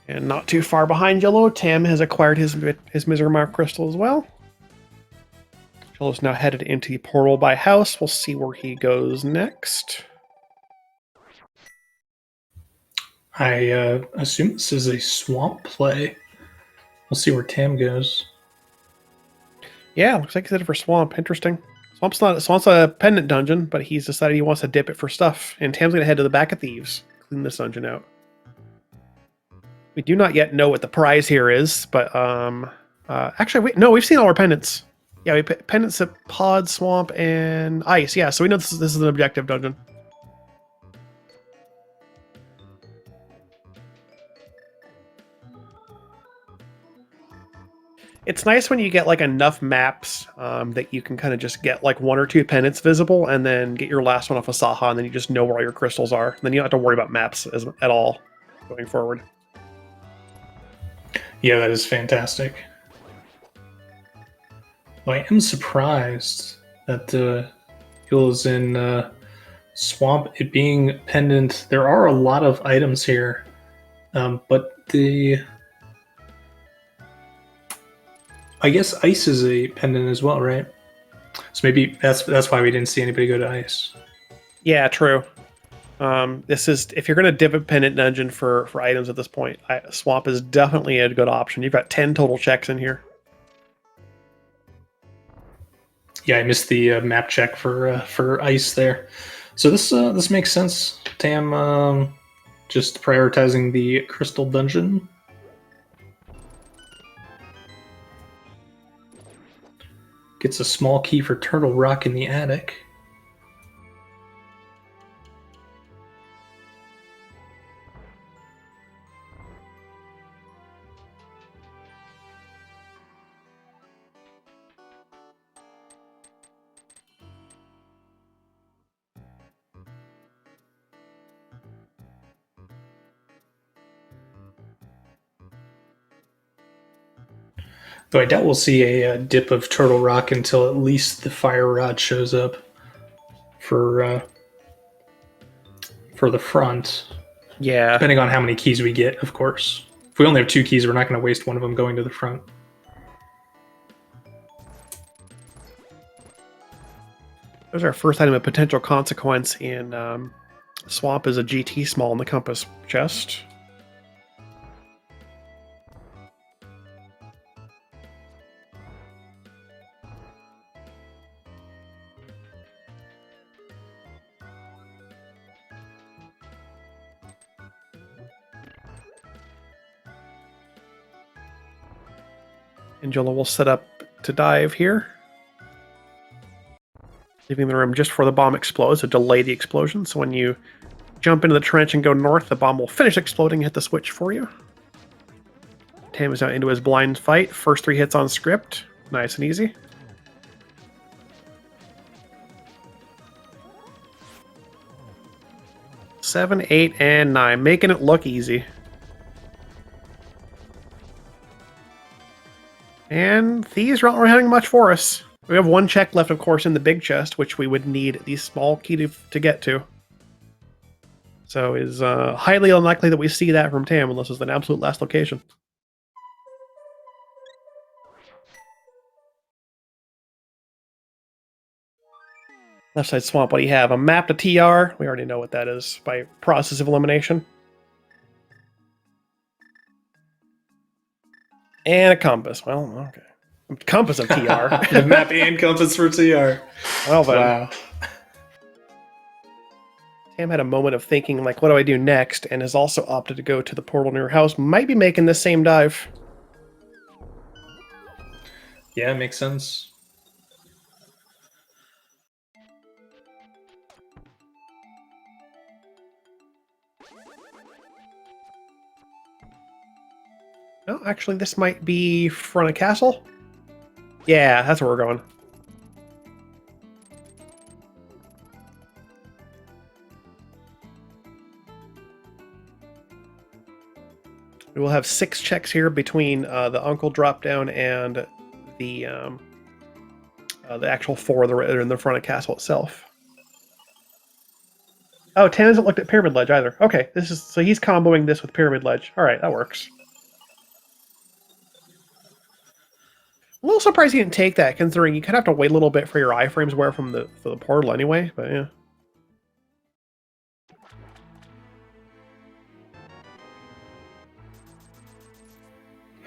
And not too far behind Jullo, Tam has acquired his Misermar crystal as well. Jullo's now headed into the portal by house. We'll see where he goes next. I assume this is a swamp play. We'll see where Tam goes. Yeah, looks like he's headed for swamp. Interesting. Swamp's a pendant dungeon, but he's decided he wants to dip it for stuff. And Tam's going to head to the back of Thieves, clean this dungeon out. We do not yet know what the prize here is, but actually, we've seen all our pendants. Yeah, we pendants at Pod, Swamp, and Ice. Yeah, so we know this is an objective dungeon. It's nice when you get like enough maps that you can kind of just get like one or two pendants visible, and then get your last one off of Saha, and then you just know where all your crystals are. And then you don't have to worry about maps at all going forward. Yeah, that is fantastic. Well, I am surprised that Jullo's in Swamp, it being pendant. There are a lot of items here, but I guess Ice is a pendant as well, right? So maybe that's why we didn't see anybody go to Ice. Yeah, true. This is, if you're going to dip a pendant dungeon for items at this point, Swamp is definitely a good option. You've got 10 total checks in here. Yeah, I missed the map check for Ice there. So this makes sense. Tam just prioritizing the crystal dungeon. Gets a small key for Turtle Rock in the attic. Though I doubt we'll see a dip of Turtle Rock until at least the Fire Rod shows up for the front. Yeah. Depending on how many keys we get, of course. If we only have 2 keys, we're not going to waste one of them going to the front. There's our first item of potential consequence in Swamp is a GT small in the compass chest. And Jullo will set up to dive here, leaving the room just before the bomb explodes to delay the explosion. So when you jump into the trench and go north. The bomb will finish exploding and hit the switch for you. Tam is now into his blind fight. First 3 hits on script. Nice and easy. Seven, 8, and 9. Making it look easy. And these aren't really having much for us. We have 1 check left, of course, in the big chest, which we would need the small key to get to. So it's highly unlikely that we see that from Tam unless it's an absolute last location. Left side swamp, what do you have? A map to TR. We already know what that is by process of elimination. And a compass. Well, okay. Compass of TR. The map and compass for TR. Well then. Wow. Tam had a moment of thinking, like, what do I do next? And has also opted to go to the portal near her house. Might be making this same dive. Yeah, makes sense. Oh, actually, this might be front of castle. Yeah, that's where we're going. We will have 6 checks here between the uncle drop down and the actual 4 that are in the front of castle itself. Oh, Tan hasn't looked at Pyramid Ledge either. Okay, so he's comboing this with Pyramid Ledge. All right, that works. A little surprised he didn't take that, considering you kind of have to wait a little bit for your iframes wear from the portal anyway. But yeah.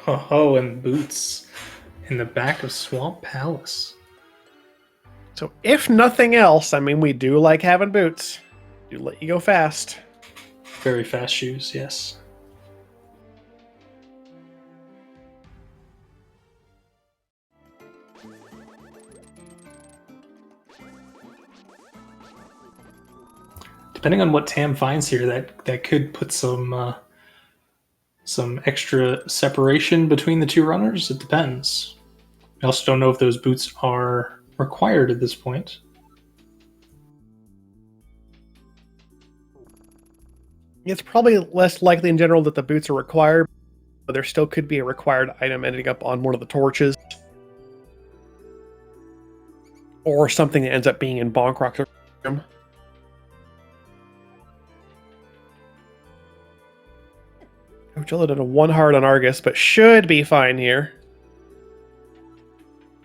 Oh, and boots in the back of Swamp Palace. So if nothing else, I mean, we do like having boots. Do let you go fast. Very fast shoes, yes. Depending on what Tam finds here, that could put some extra separation between the 2 runners. It depends. I also don't know if those boots are required at this point. It's probably less likely in general that the boots are required, but there still could be a required item ending up on one of the torches. Or something that ends up being in Bonkrock's room. Jilla did a 1 hard on Argus, but should be fine here.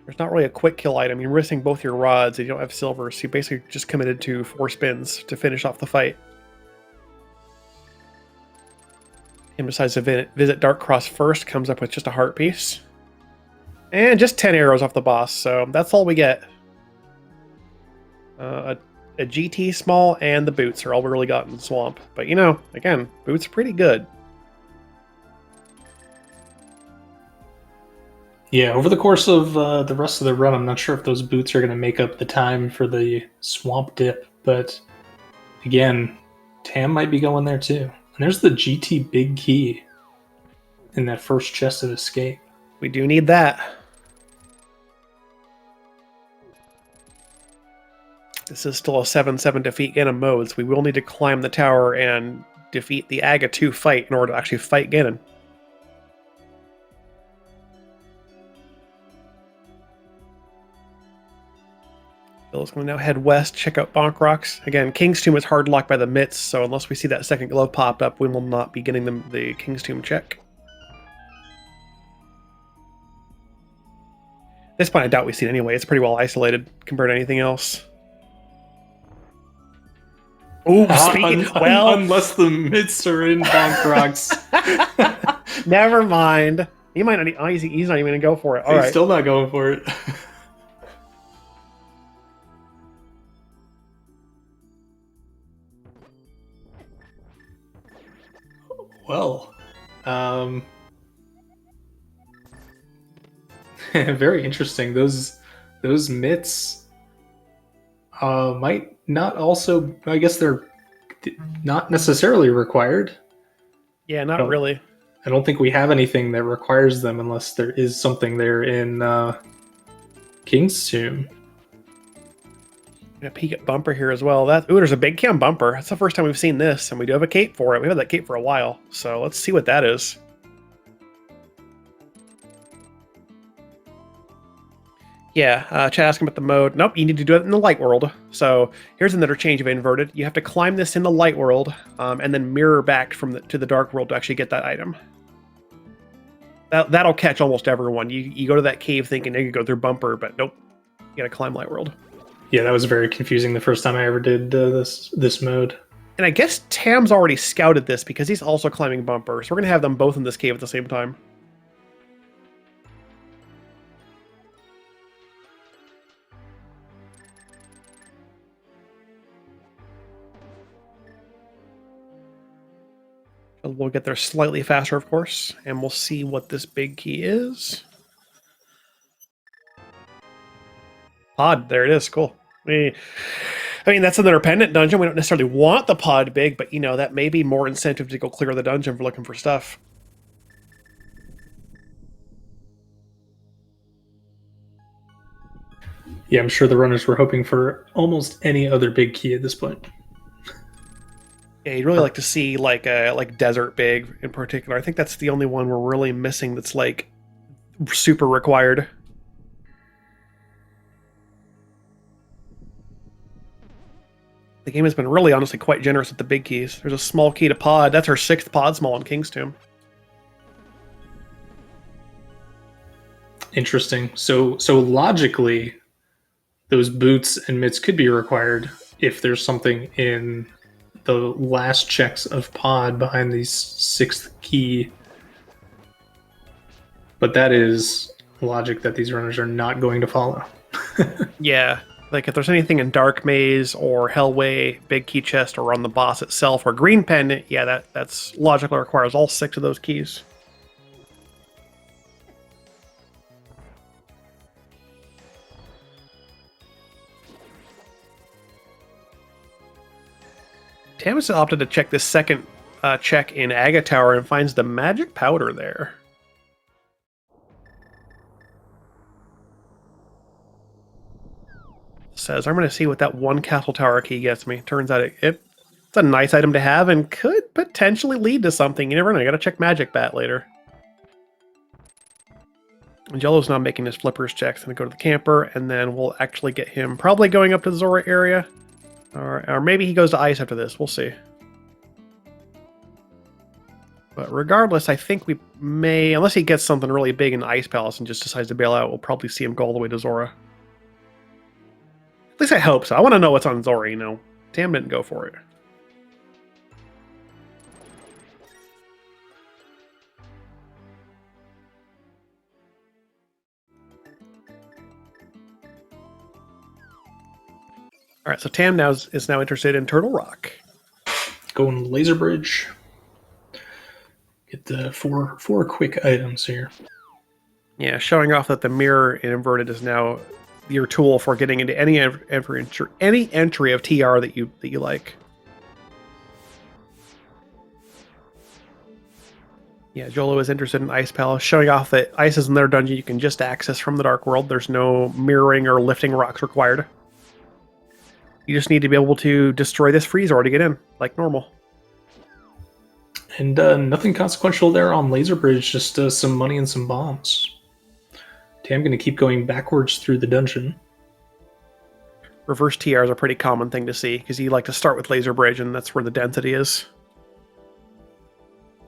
There's not really a quick kill item. You're risking both your rods and you don't have silver, so you basically just committed to 4 spins to finish off the fight. Him decides to visit Dark Cross first, comes up with just a heart piece. And just 10 arrows off the boss, so that's all we get. A GT small and the boots are all we really got in the swamp. But you know, again, boots are pretty good. Yeah, over the course of the rest of the run, I'm not sure if those boots are going to make up the time for the swamp dip, but again, Tam might be going there too. And there's the GT big key in that first chest of escape. We do need that. This is still a 7-7 defeat Ganon mode, so we will need to climb the tower and defeat the Aga 2 fight in order to actually fight Ganon. Bill's going to now head west, check out Bonk Rocks. Again, King's Tomb is hard locked by the mitts, so unless we see that second glove popped up, we will not be getting the King's Tomb check. At this point, I doubt we see it anyway. It's pretty well isolated compared to anything else. Oh, well, unless the mitts are in Bonk Rocks. Never mind. He might not. He's not even going to go for it. All He's right. still not going for it. Well, very interesting. Those mitts might not also. I guess they're not necessarily required. Yeah, not really. I don't think we have anything that requires them unless there is something there in King's Tomb. A peek at bumper here as well. Ooh, there's a big cam bumper. That's the first time we've seen this, and we do have a cape for it. We've had that cape for a while, so let's see what that is. Yeah, chat asking about the mode. Nope, you need to do it in the light world. So here's another change of inverted. You have to climb this in the light world, and then mirror back to the dark world to actually get that item. That'll catch almost everyone. You go to that cave thinking you could go through bumper, but nope, you gotta climb light world. Yeah, that was very confusing the first time I ever did this mode. And I guess Tam's already scouted this because he's also climbing bumper, so we're gonna have them both in this cave at the same time. We'll get there slightly faster, of course, and we'll see what this big key is. Pod, there it is, cool. I mean, that's another pendant dungeon. We don't necessarily want the pod big, but, you know, that may be more incentive to go clear the dungeon for looking for stuff. Yeah, I'm sure the runners were hoping for almost any other big key at this point. Yeah, you'd really like to see like desert big in particular. I think that's the only one we're really missing that's like super required. The game has been really honestly quite generous with the big keys. There's a small key to pod. That's our 6th pod small in King's Tomb. Interesting. So logically, those boots and mitts could be required if there's something in the last checks of pod behind the 6th key. But that is logic that these runners are not going to follow. Yeah, like if there's anything in Dark Maze or Hellway, Big Key Chest, or on the boss itself, or Green Pendant, yeah, that's logically requires all 6 of those keys. Tamus opted to check this second check in Aga Tower and finds the magic powder there. Says, I'm going to see what that one castle tower key gets me. Turns out it's a nice item to have and could potentially lead to something. You never know. You got to check Magic Bat later. Jello's not making his flippers checks. Going to go to the camper, and then we'll actually get him probably going up to the Zora area. Or maybe he goes to ice after this. We'll see. But regardless, I think we may, unless he gets something really big in the Ice Palace and just decides to bail out, we'll probably see him go all the way to Zora. At least I hope so. I want to know what's on Zora, you know. Tam didn't go for it. All right, so Tam now is now interested in Turtle Rock. Going Laser Bridge. Get the four quick items here. Yeah, showing off that the mirror in inverted is now your tool for getting into any entry of TR that you like. Yeah, Jolo is interested in Ice Palace, showing off that ice is in their dungeon you can just access from the Dark World. There's no mirroring or lifting rocks required. You just need to be able to destroy this freeze ore to get in, like normal. And nothing consequential there on Laser Bridge, just some money and some bombs. Okay, I'm going to keep going backwards through the dungeon. Reverse TR is a pretty common thing to see, because you like to start with Laser Bridge, and that's where the density is.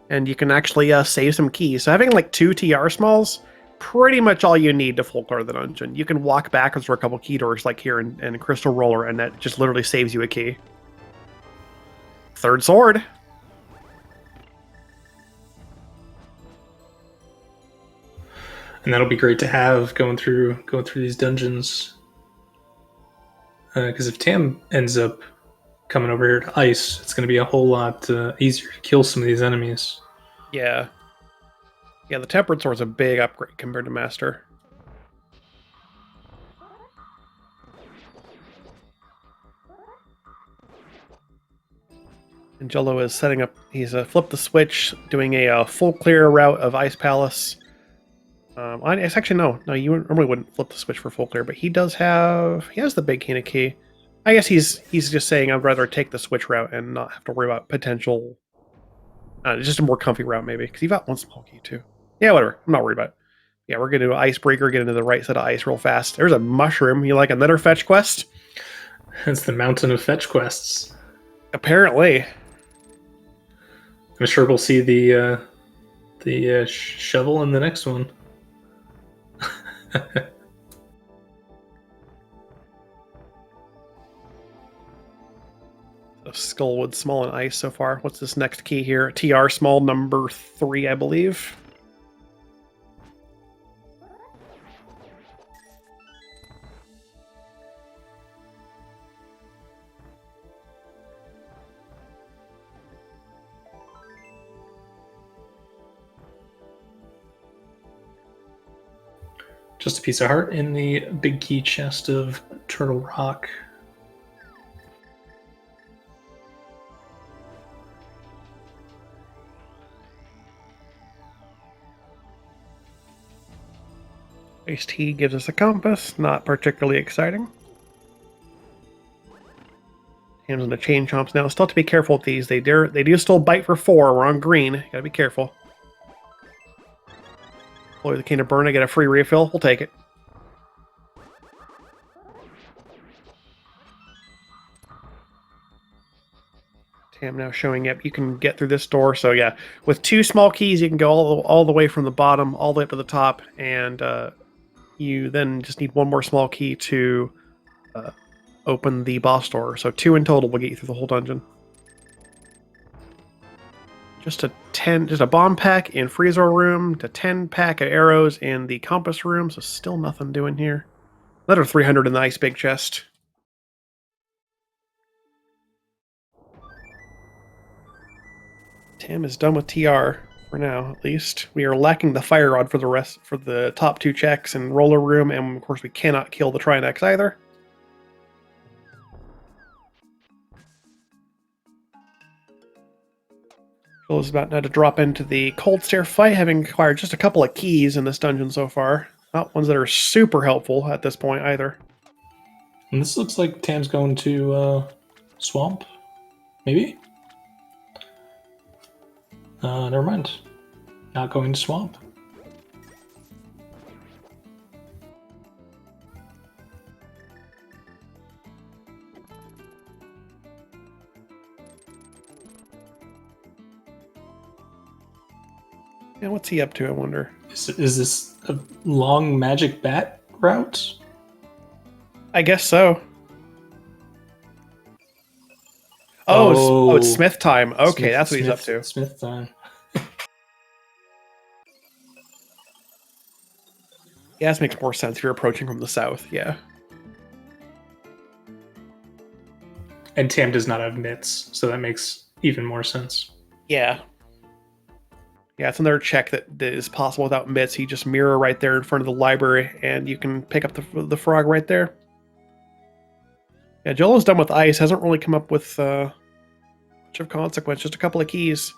And you can actually save some keys. So having like 2 TR smalls, pretty much all you need to full clear the dungeon. You can walk backwards for a couple key doors like here in Crystal Roller, and that just literally saves you a key. 3rd sword. And that'll be great to have going through these dungeons. Because if Tam ends up coming over here to ice, it's going to be a whole lot easier to kill some of these enemies. Yeah. Yeah, the Tempered Sword's a big upgrade compared to Master. And Jello is setting up. He's flipped the switch, doing a full clear route of Ice Palace. It's actually no. You normally wouldn't flip the switch for full clear, but he does have. He has the big Kina key. I guess he's just saying I'd rather take the switch route and not have to worry about potential. It's just a more comfy route maybe because you've got one small key too. Yeah, whatever. I'm not worried about it. Yeah, we're gonna do Icebreaker, get into the right side of ice real fast. There's a mushroom. You like another fetch quest? It's the mountain of fetch quests. Apparently. I'm sure we'll see the shovel in the next one. Skullwood small and ice so far. What's this next key here? TR small number 3, I believe. Just a piece of heart in the big key chest of Turtle Rock. Iced tea gives us a compass. Not particularly exciting. Hands on the chain chomps now. Still have to be careful with these. They do still bite for 4. We're on green. Gotta be careful. Deploy the Cane of Burn. I get a free refill. We'll take it. Tam now showing up. You can get through this door. So yeah, with 2 small keys, you can go all the way from the bottom all the way up to the top, and you then just need 1 more small key to open the boss door. So 2 in total will get you through the whole dungeon. Just a bomb pack in freezer room, to 10 pack of arrows in the compass room. So still nothing doing here. Another 300 in the ice big chest. Tam is done with TR for now, at least. We are lacking the fire rod for the top 2 checks in roller room, and of course we cannot kill the Trinex either. Joel is about now to drop into the cold stair fight, having acquired just a couple of keys in this dungeon so far. Not ones that are super helpful at this point either. And this looks like Tam's going to swamp, maybe? Never mind. Not going to swamp. Yeah, what's he up to, I wonder? Is this a long magic bat route? I guess so. Oh, it's Smith time. Okay, that's what he's up to. Smith time. Yeah, this makes more sense if you're approaching from the south, yeah. And Tam does not have mitts, so that makes even more sense. Yeah. Yeah, it's another check that is possible without mitts. You just mirror right there in front of the library, and you can pick up the frog right there. Yeah, Jolo's done with ice. Hasn't really come up with much of consequence. Just a couple of keys.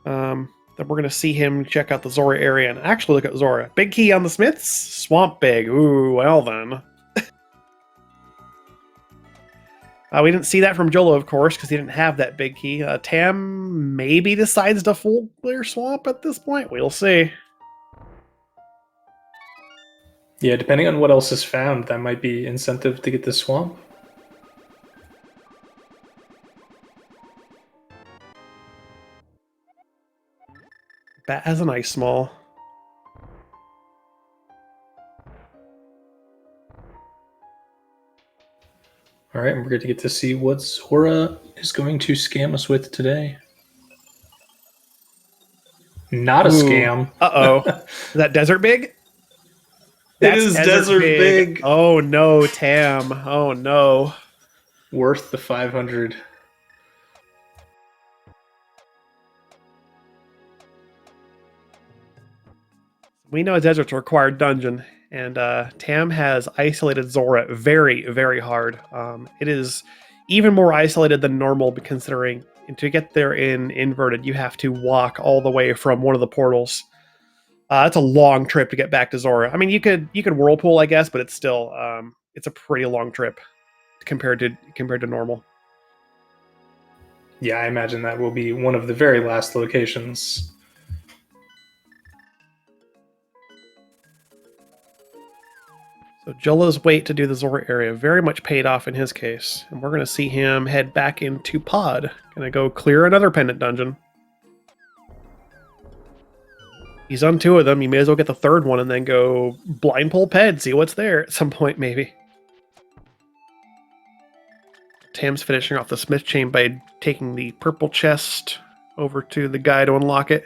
Then we're going to see him check out the Zora area and actually look at Zora. Big key on the Smiths? Swamp Big. Ooh, well then. We didn't see that from Jolo, of course, because he didn't have that big key. Tam maybe decides to full clear swamp at this point. We'll see. Yeah, depending on what else is found, that might be incentive to get the swamp. Bat has an ice small. All right, and we're going to get to see what Zora is going to scam us with today. Not a scam. Uh-oh. Is that Desert Big? It is Desert Big. Oh no, Tam. Oh no. Worth the 500. We know Desert's a required dungeon, and Tam has isolated Zora very, very hard. It is even more isolated than normal, considering And to get there in inverted, you have to walk all the way from one of the portals. That's a long trip to get back to Zora. I mean, you could whirlpool, I guess, but it's still it's a pretty long trip compared to normal. Yeah, I imagine that will be one of the very last locations. So Jolo's wait to do the Zora area very much paid off in his case. And we're going to see him head back into Pod. Going to go clear another pendant dungeon. He's done 2 of them. You may as well get the 3rd one and then go blind pull ped, see what's there at some point, maybe. Tam's finishing off the smith chain by taking the purple chest over to the guy to unlock it.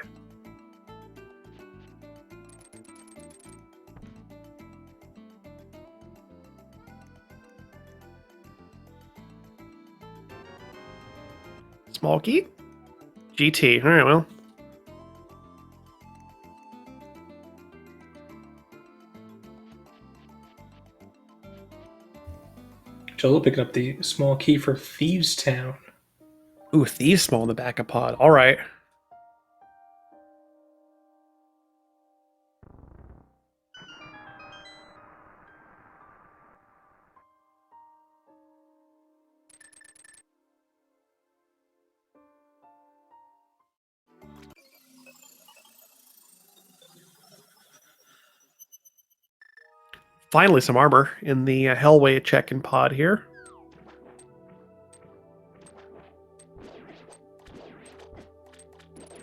Small key? GT. All right, well. Jolo picking up the small key for Thieves Town. Ooh, Thieves Small in the back of Pod. All right. Finally, some armor in the Hellway check-in pod here.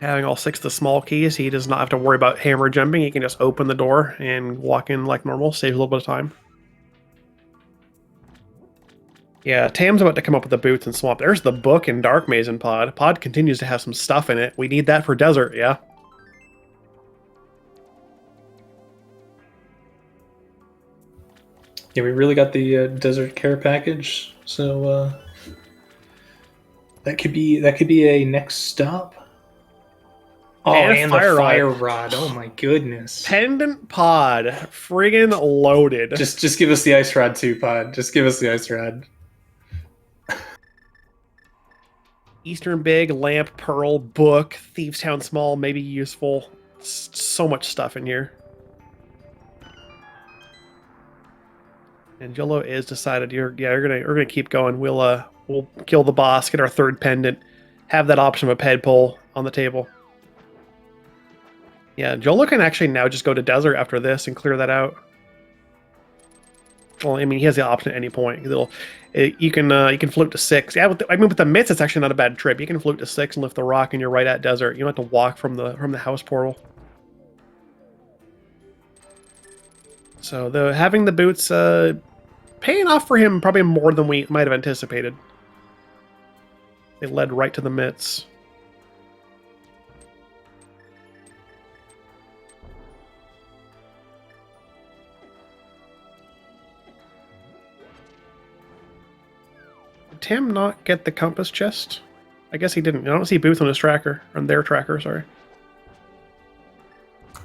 Having all 6 of the small keys, he does not have to worry about hammer jumping. He can just open the door and walk in like normal, save a little bit of time. Yeah, Tam's about to come up with the boots and swamp. There's the book in Dark Maze in Pod. Pod continues to have some stuff in it. We need that for desert, yeah. Yeah, we really got the desert care package, so that could be a next stop. Oh, and the fire rod. Oh my goodness. Pendant pod, friggin' loaded. Just give us the ice rod too, Pod. Just give us the ice rod. Eastern Big, Lamp, Pearl, Book, Thieves Town Small, maybe useful. So much stuff in here. And Jolo is decided we're gonna keep going. We'll kill the boss, get our 3rd pendant, have that option of a ped pull on the table. Yeah, Jolo can actually now just go to desert after this and clear that out. Well, I mean, he has the option at any point. You can float to 6. Yeah, with the mitts, it's actually not a bad trip. You can float to 6 and lift the rock, and you're right at desert. You don't have to walk from the house portal. So having the boots paying off for him probably more than we might have anticipated. They led right to the mitts. Did Tam not get the compass chest? I guess he didn't. I don't see Booth on his tracker. On their tracker, sorry.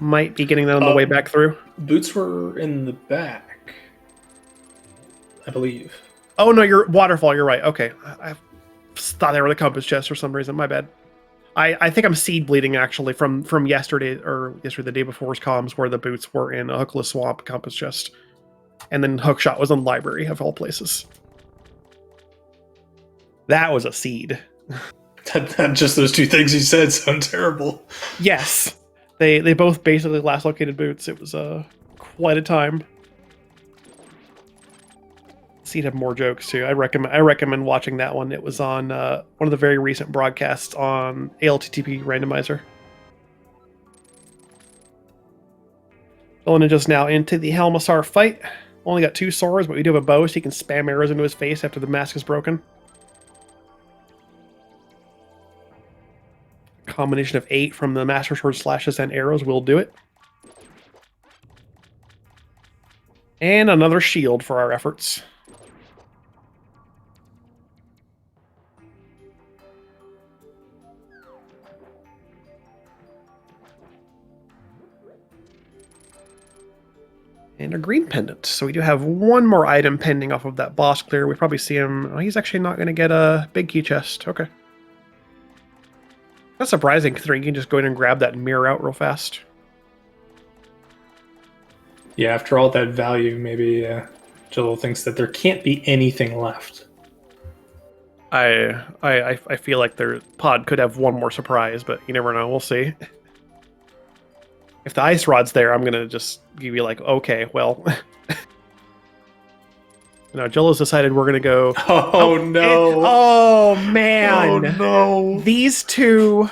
Might be getting that on the way back through. Boots were in the back, I believe. Oh no, you're Waterfall. You're right. Okay, I thought they were the compass chest for some reason. My bad. I think I'm seed bleeding actually from yesterday the day before's comms where the boots were in a Hookless Swamp compass chest, and then Hookshot was in library of all places. That was a seed. Just those 2 things he said sound terrible. Yes. They both basically last located boots. It was quite a time. Seed have more jokes too. I recommend watching that one. It was on one of the very recent broadcasts on ALTTPR Randomizer. Julloninja's now into the Helmassar fight. Only got 2 swords, but we do have a bow, so he can spam arrows into his face after the mask is broken. Combination of 8 from the Master Sword slashes and arrows will do it. And another shield for our efforts. And a green pendant. So we do have 1 more item pending off of that boss clear. We probably see him. Oh, he's actually not going to get a big key chest. Okay. That's surprising, considering you can just go in and grab that and mirror out real fast. Yeah, after all that value, maybe Joel thinks that there can't be anything left. I feel like their pod could have one more surprise, but you never know. We'll see. If the ice rod's there, I'm gonna just give you like, okay, well, Jolo's decided we're gonna go. Oh no! Oh man! Oh no! These two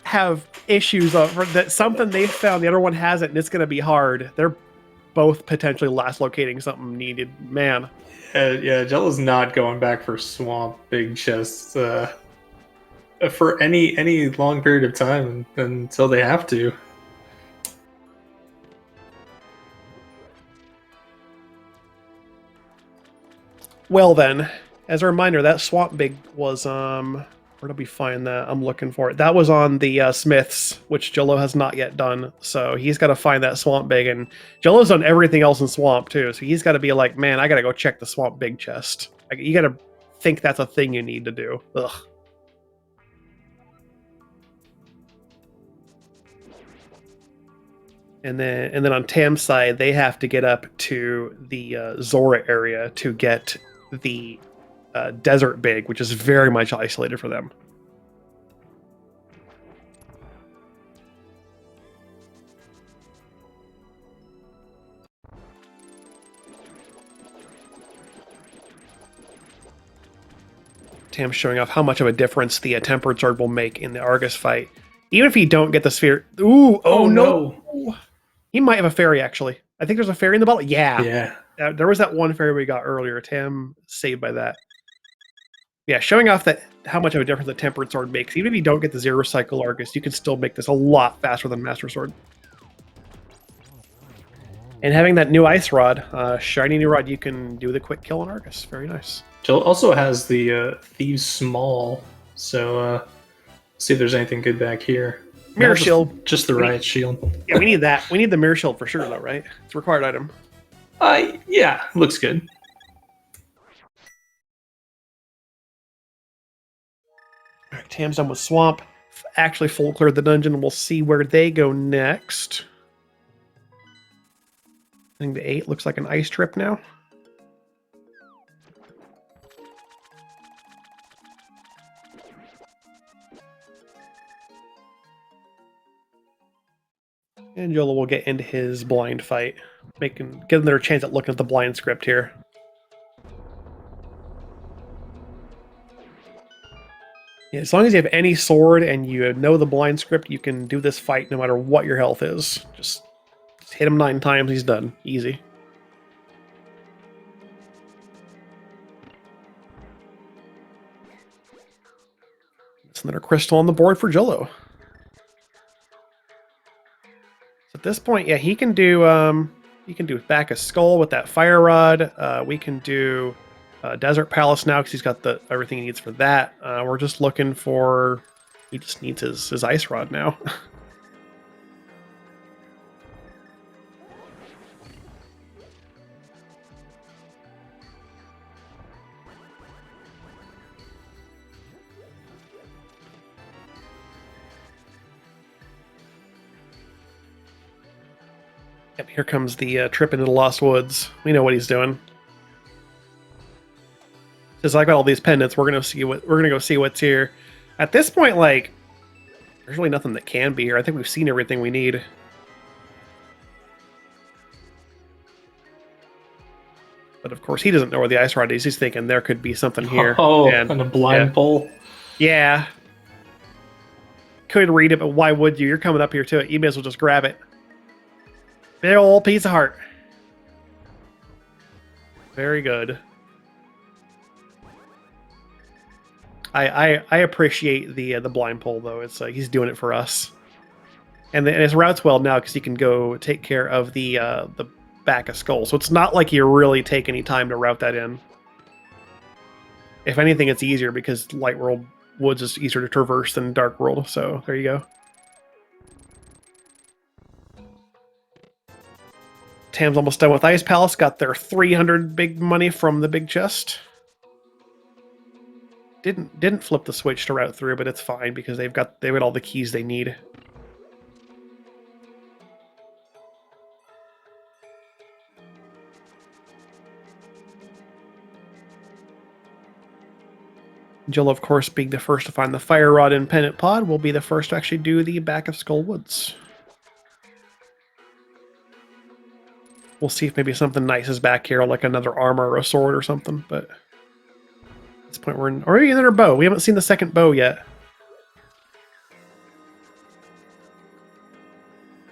have issues of that. Something they found, the other one hasn't, and it's gonna be hard. They're both potentially last locating something needed. Man. Yeah, Jello's not going back for swamp big chests for any long period of time until they have to. Well then, as a reminder, that swamp big was where did we find that? I'm looking for it. That was on the Smiths, which Jolo has not yet done. So he's got to find that swamp big, and Jolo's done everything else in swamp too. So he's got to be like, man, I got to go check the swamp big chest. You got to think that's a thing you need to do. Ugh. And then on Tam's side, they have to get up to the Zora area to get the desert big, which is very much isolated for them. Tam's showing off how much of a difference the tempered sword will make in the Argus fight. Even if you don't get the sphere. Ooh, oh no. He might have a fairy, actually. I think there's a fairy in the bottle. Yeah. There was that one fairy we got earlier. Tam saved by that. Yeah, showing off that how much of a difference the tempered sword makes. Even if you don't get the zero cycle Argus, you can still make this a lot faster than Master Sword. And having that new ice rod, shiny new rod, you can do the quick kill on Argus. Very nice. Jill also has the Thieves Small, so see if there's anything good back here. Mirror Shield. Just the Riot Shield. Yeah, we need that. We need the Mirror Shield for sure, though, right? It's a required item. Yeah, looks good. All right, Tam's done with Swamp. Actually full cleared the dungeon. We'll see where they go next. I think the 8 looks like an ice trip now. And Yola will get into his blind fight, give them their chance at looking at the blind script here. Yeah, as long as you have any sword and you know the blind script, you can do this fight no matter what your health is. Just hit him 9 times, he's done. Easy. That's another crystal on the board for Jolo. So at this point, yeah, he can do back a skull with that fire rod. We can do Desert Palace now because he's got everything he needs for that. We're just looking for. He just needs his ice rod now. Yep, here comes the trip into the Lost Woods. We know what he's doing. Just like all these pendants, we're gonna go see what's here. At this point, like, there's really nothing that can be here. I think we've seen everything we need. But of course, he doesn't know where the ice rod is. He's thinking there could be something here. Oh, and a blind pole. Yeah. Could read it, but why would you? You're coming up here to it. You may as well just grab it. Big old piece of heart. Very good. I appreciate the blind pole though. It's he's doing it for us, and his route's well now because he can go take care of the back of skull. So it's not like you really take any time to route that in. If anything, it's easier because Light World Woods is easier to traverse than Dark World. So there you go. Tam's almost done with Ice Palace. Got their 300 big money from the big chest. didn't flip the switch to route through, but it's fine because they've got all the keys they need. Jill, of course, being the first to find the fire rod in Pennant Pod, will be the first to actually do the back of Skull Woods. We'll see if maybe something nice is back here, like another armor or a sword or something, but at this point we're in... Or maybe another bow. We haven't seen the second bow yet.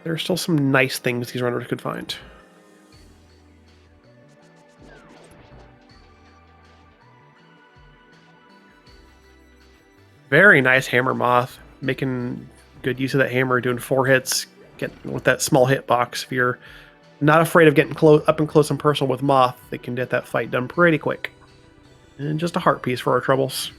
There are still some nice things these runners could find. Very nice hammer moth. Making good use of that hammer, doing 4 hits, getting with that small hitbox. If you're not afraid of getting up and close and personal with moth, they can get that fight done pretty quick. And just a heart piece for our troubles.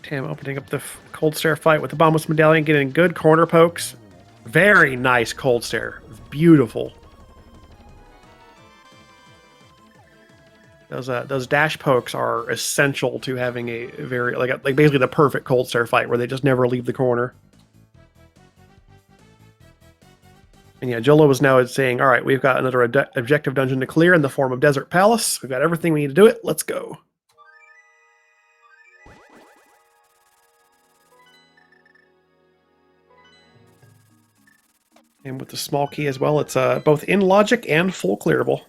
Tam opening up the cold stare fight with the Bombus Medallion, getting good corner pokes. Very nice cold stare. Beautiful. Those dash pokes are essential to having a very like basically the perfect cold stare fight where they just never leave the corner. And yeah, Jolo was now saying, all right, we've got another objective dungeon to clear in the form of Desert Palace. We've got everything we need to do it. Let's go. And with the small key as well, it's both in logic and full clearable.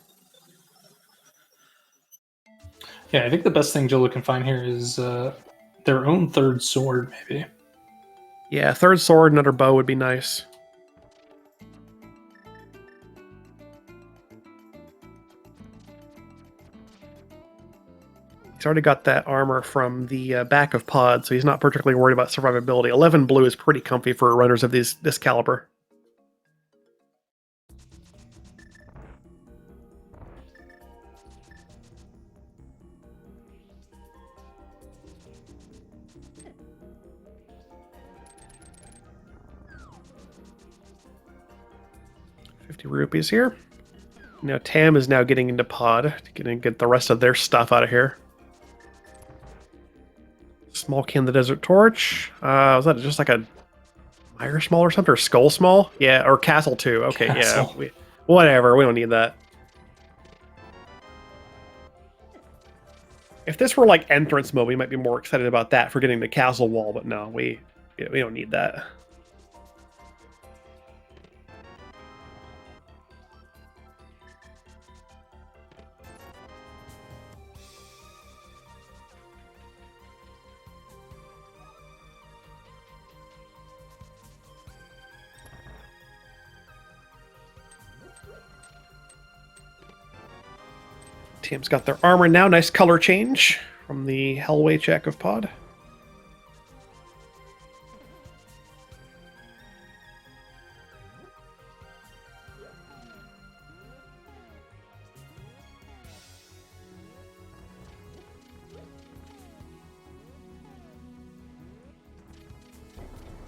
Yeah, I think the best thing Jolo can find here is their own third sword, maybe. Yeah, third sword, another bow would be nice. He's already got that armor from the back of Pod, so he's not particularly worried about survivability. 11 blue is pretty comfy for runners of this caliber. Rupees here. Now Tam is now getting into Pod to get the rest of their stuff out of here. Small Can the Desert Torch. Was that just like a Mire Small or something? Or Skull Small? Yeah, or Castle 2. Okay, Castle. Yeah. Whatever, we don't need that. If this were like entrance mode, we might be more excited about that for getting the castle wall, but no, we don't need that. Team's got their armor now. Nice color change from the Hellway check of Pod.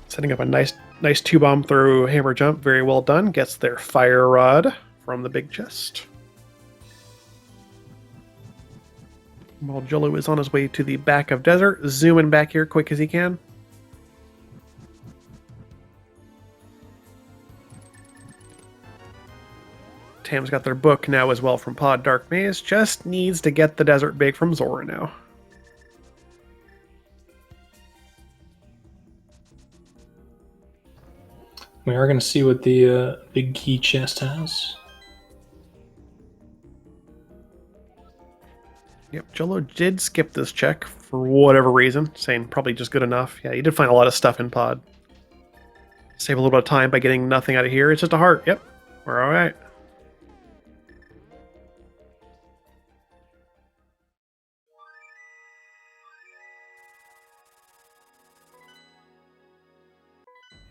Setting up a nice 2-bomb through hammer jump. Very well done. Gets their fire rod from the big chest. While Jolo is on his way to the back of Desert, zooming back here quick as he can. Tam's got their book now as well from Pod Dark Maze. Just needs to get the Desert Big from Zora now. We are going to see what the big key chest has. Yep, Jolo did skip this check for whatever reason, saying probably just good enough. Yeah, he did find a lot of stuff in Pod. Save a little bit of time by getting nothing out of here. It's just a heart. Yep, we're all right.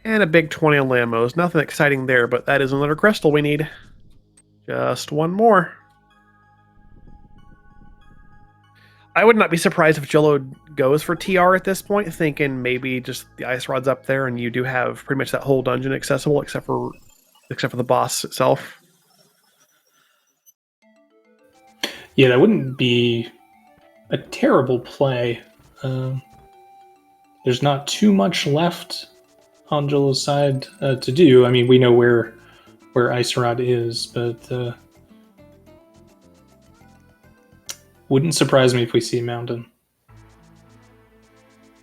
And a big 20 on Lambos. Nothing exciting there, but that is another crystal we need. Just one more. I would not be surprised if Jolo goes for TR at this point, thinking maybe just the ice rod's up there and you do have pretty much that whole dungeon accessible except for the boss itself. Yeah, that wouldn't be a terrible play. There's not too much left on Jolo's side to do. I mean, we know where Ice Rod is, but wouldn't surprise me if we see Mountain.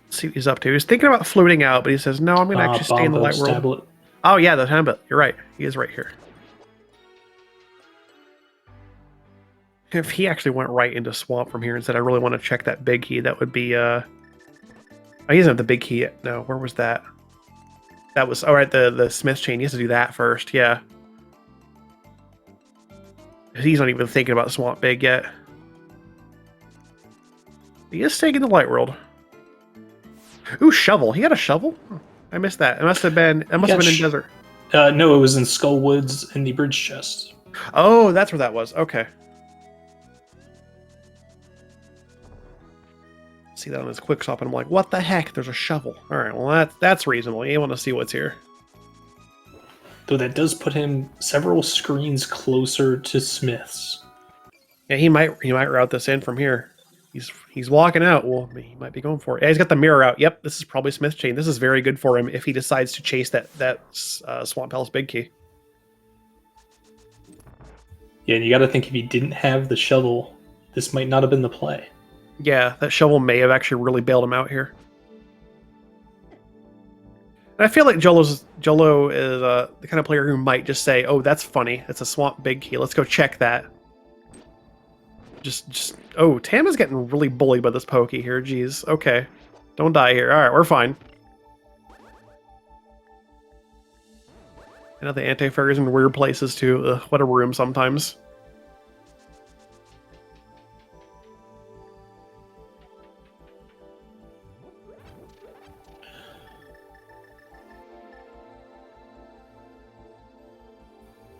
Let's see what he's up to. He's thinking about floating out, but he says, no, I'm going to actually stay in the light world. Tablet. Oh, yeah, the tablet. You're right. He is right here. If he actually went right into Swamp from here and said, I really want to check that big key, that would be... Oh, he doesn't have the big key yet. No, where was that? That was... All right, the Smith chain. He has to do that first, yeah. He's not even thinking about Swamp Big yet. He is taking the light world. Ooh, shovel. He had a shovel? I missed that. It must have been... It must have been in desert. No, it was in Skull Woods in the bridge chest. Oh, that's where that was. Okay. See that on his quick stop, and I'm like, what the heck? There's a shovel. All right, well, that's reasonable. You want to see what's here. Though that does put him several screens closer to Smith's. Yeah, he might route this in from here. He's walking out. Well, he might be going for it. Yeah, he's got the mirror out. Yep, this is probably Smith's chain. This is very good for him if he decides to chase that Swamp Palace big key. Yeah, and you got to think if he didn't have the shovel, this might not have been the play. Yeah, that shovel may have actually really bailed him out here. And I feel like Jolo is the kind of player who might just say, "Oh, that's funny. It's a Swamp big key. Let's go check that." Just oh, Tam is getting really bullied by this pokey here. Jeez. Okay, don't die here. All right, we're fine. I know the anti-fairy's in weird places too. Ugh, what a room sometimes.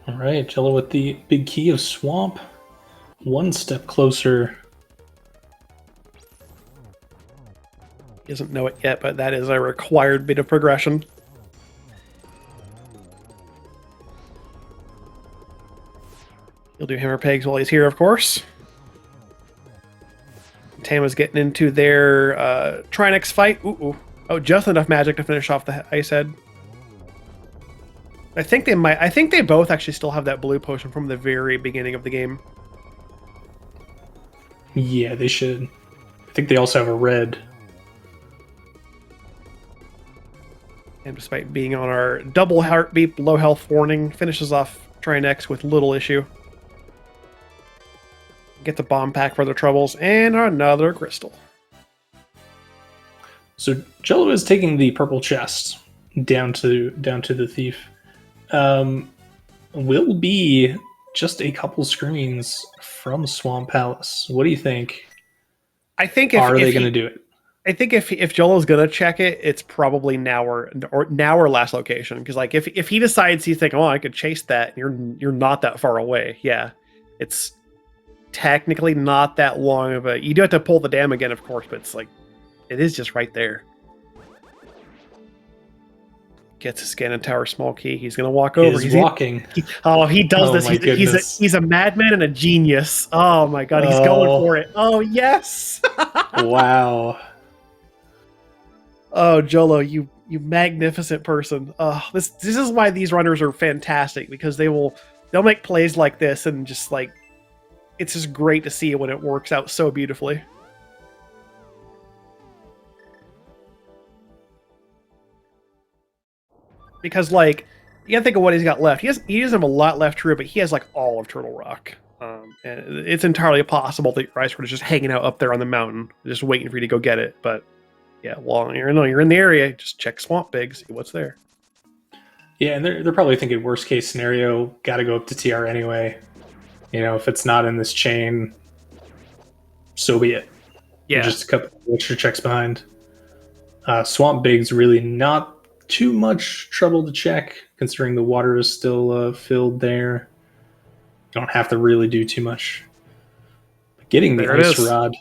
All right, Jello with the big key of Swamp. One step closer. He doesn't know it yet, but that is a required bit of progression. He'll do hammer pegs while he's here, of course. Tama's getting into their Trinex fight. Ooh. Oh, just enough magic to finish off the ice head. I think they both actually still have that blue potion from the very beginning of the game. Yeah, they should. I think they also have a red. And despite being on our double heartbeat, low health warning, finishes off Trinex with little issue. Get the bomb pack for their troubles, and another crystal. So Jello is taking the purple chest down to the thief. Will be just a couple screens from Swamp Palace. What do you think? I think are they going to do it? I think if Jolo's gonna check it, it's probably now or last location. Because like if he decides he's thinking, oh, I could chase that, and you're not that far away. Yeah, it's technically not that long of a. You do have to pull the dam again, of course, but it's like it is just right there. Gets a Scannon Tower small key. He's gonna walk over. He's walking. He does this. He's a madman and a genius. Oh my god, he's going for it. Oh yes. Wow. Oh, Jolo, you magnificent person. This is why these runners are fantastic, because they'll make plays like this and just like it's just great to see when it works out so beautifully. Because like you gotta think of what he's got left. He doesn't have a lot left, true, but he has like all of Turtle Rock. And it's entirely possible that your ice is just hanging out up there on the mountain, just waiting for you to go get it. But yeah, well, you're in the area. Just check Swamp Big, see what's there. Yeah, and they're probably thinking worst case scenario, got to go up to TR anyway. You know, if it's not in this chain, so be it. Yeah, we're just a couple extra checks behind. Swamp Big's really not too much trouble to check, considering the water is still filled there. You don't have to really do too much. But getting the ice rod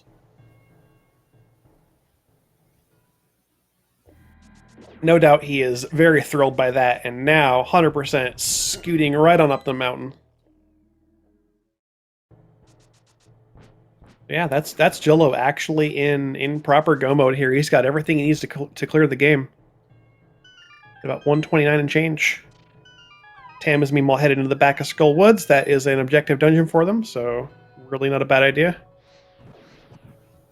No doubt he is very thrilled by that, and now 100% scooting right on up the mountain. Yeah, that's Jillo actually in proper go mode here. He's got everything he needs to clear the game. About 129 and change. Tam is meanwhile headed into the back of Skull Woods. That is an objective dungeon for them, so really not a bad idea.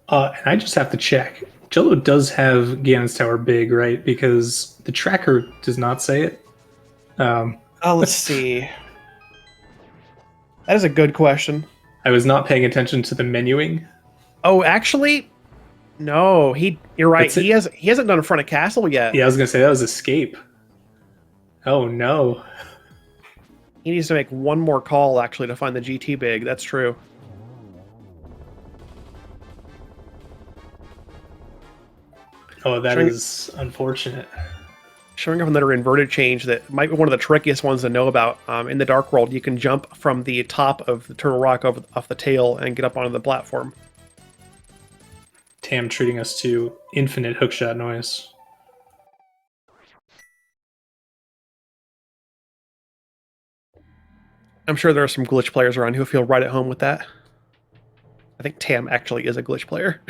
And I just have to check. Jello does have Ganon's Tower big, right? Because the tracker does not say it. Let's see. That is a good question. I was not paying attention to the menuing. Oh, actually, no. You're right. He hasn't done a front of castle yet. Yeah, I was gonna say that was escape. Oh no. He needs to make one more call actually to find the GT big. That's true. Oh, that is unfortunate. Showing off another inverted change that might be one of the trickiest ones to know about. In the Dark World, you can jump from the top of the Turtle Rock off the tail and get up onto the platform. Tam treating us to infinite hookshot noise. I'm sure there are some glitch players around who feel right at home with that. I think Tam actually is a glitch player.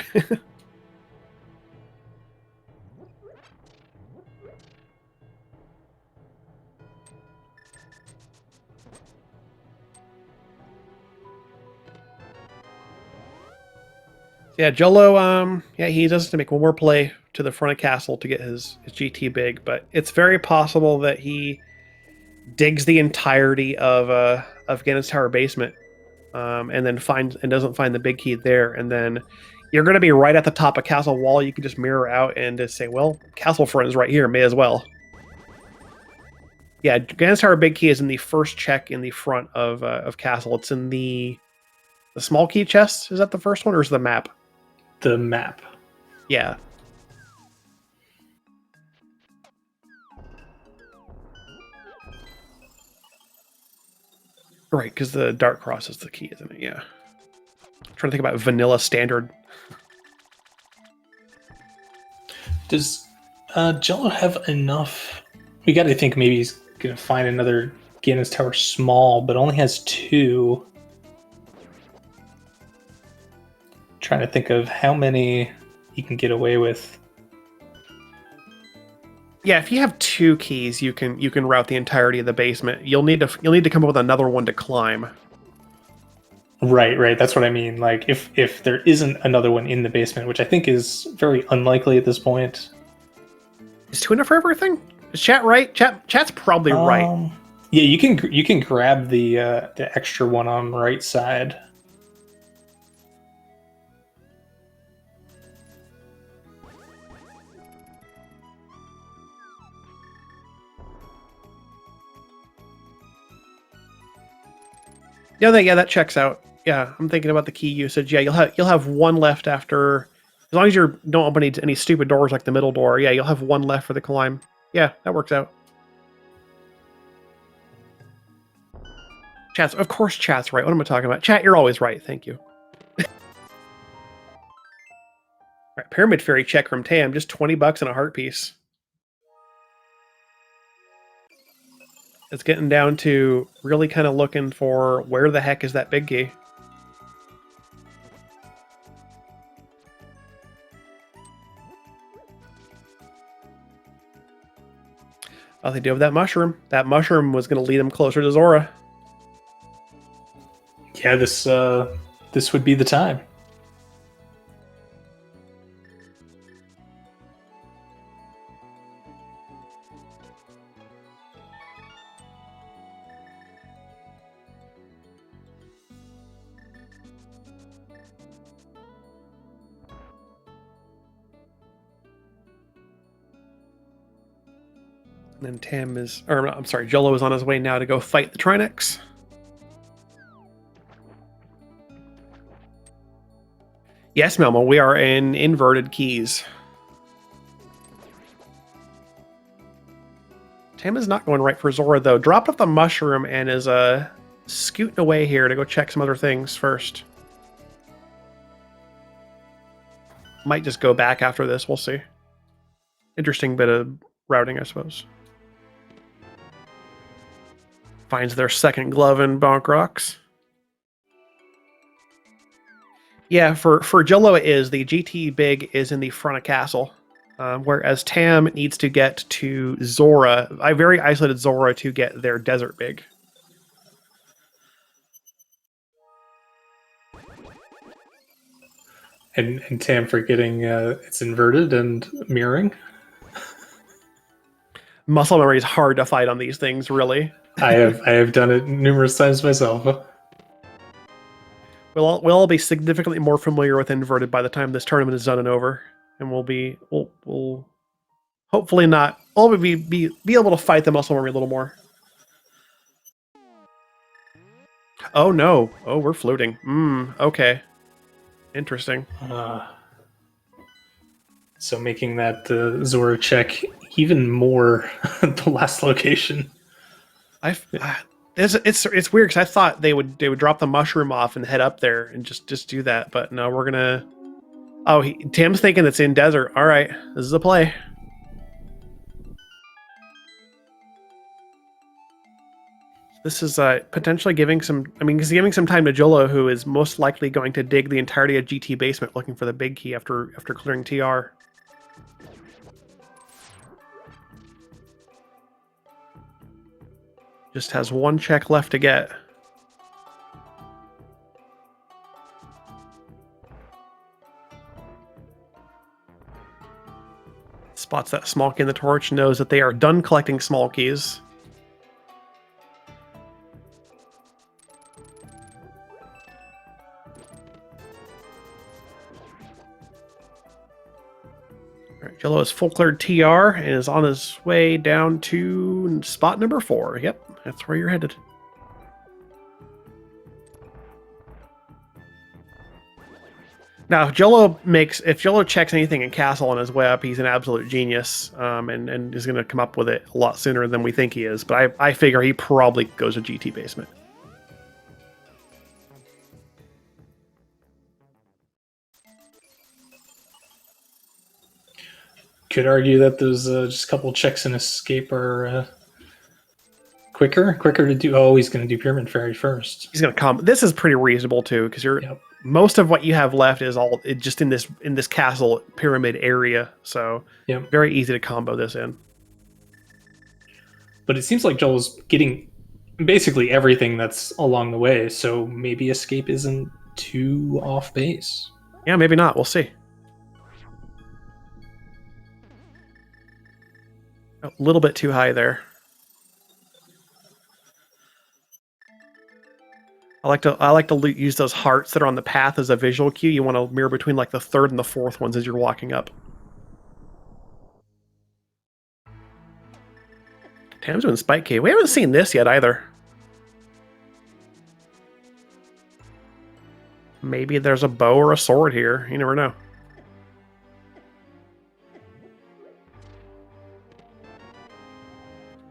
Yeah, Jolo, he does have to make one more play to the front of castle to get his GT big, but it's very possible that he digs the entirety of Ganon's Tower basement, and then doesn't find the big key there, and then you're going to be right at the top of castle wall. You can just mirror out and just say, well, castle front is right here, may as well. Yeah, Ganon's Tower big key is in the first check in the front of castle. It's in the small key chest. Is that the first one, or is it the map? The map. Yeah. Right, because the Dark Cross is the key, isn't it? Yeah. I'm trying to think about vanilla standard. Does Jello have enough? We got to think maybe he's going to find another Ganon's Tower small, but only has 2. Trying to think of how many he can get away with. Yeah, if you have 2 keys, you can route the entirety of the basement. You'll need to come up with another one to climb. Right. That's what I mean. Like if there isn't another one in the basement, which I think is very unlikely at this point. Is 2 enough for everything? Is chat right? Chat's probably right. Yeah, you can grab the extra one on the right side. Yeah, that checks out. Yeah, I'm thinking about the key usage. Yeah, you'll have 1 left after, as long as you don't open any stupid doors like the middle door. Yeah, you'll have 1 left for the climb. Yeah, that works out. Of course chat's right. What am I talking about? Chat, you're always right. Thank you. All right, Pyramid Fairy check from Tam, just $20 and a heart piece. It's getting down to really kind of looking for where the heck is that big key. Oh, they do have that mushroom. That mushroom was going to lead him closer to Zora. Yeah, this would be the time. And then Tam is, or I'm sorry, Jolo is on his way now to go fight the Trinex. Yes, Melmo, we are in inverted keys. Tam is not going right for Zora, though. Dropped off the mushroom and is scooting away here to go check some other things first. Might just go back after this, we'll see. Interesting bit of routing, I suppose. Finds their second glove in Bonk Rocks. Yeah, for Jullo it is. The GT big is in the front of castle. Whereas Tam needs to get to Zora. I very isolated Zora to get their desert big. And Tam forgetting it's inverted and mirroring. Muscle memory is hard to fight on these things, really. I have done it numerous times myself. We'll all be significantly more familiar with inverted by the time this tournament is done and over, and we'll hopefully not. We'll be able to fight the muscle memory a little more. Oh no! Oh, we're floating. Okay. Interesting. So making that Zora check even more the last location. It's weird because I thought they would drop the mushroom off and head up there and just do that, but no, we're gonna. Oh, Tim's thinking it's in desert. All right, this is a play. This is potentially giving some. I mean, he's giving some time to Jullo, who is most likely going to dig the entirety of GT basement looking for the big key after clearing TR. Just has one check left to get. Spots that small key in the torch, knows that they are done collecting small keys. All right, Jullo has full cleared TR and is on his way down to spot number 4. Yep, that's where you're headed. Now, if Jullo checks anything in castle on his way up, he's an absolute genius, and is going to come up with it a lot sooner than we think he is. But I figure he probably goes to GT basement. Could argue that those just a couple checks and escape are quicker to do. Oh, he's going to do Pyramid Fairy first. He's going to come. This is pretty reasonable too, because most of what you have left is all just in this castle pyramid area. So very easy to combo this in. But it seems like Joel's getting basically everything that's along the way. So maybe escape isn't too off base. Yeah, maybe not. We'll see. A little bit too high there. I like to use those hearts that are on the path as a visual cue. You want to mirror between like the third and the fourth ones as you're walking up. Tam's doing Spike Key. We haven't seen this yet either. Maybe there's a bow or a sword here. You never know.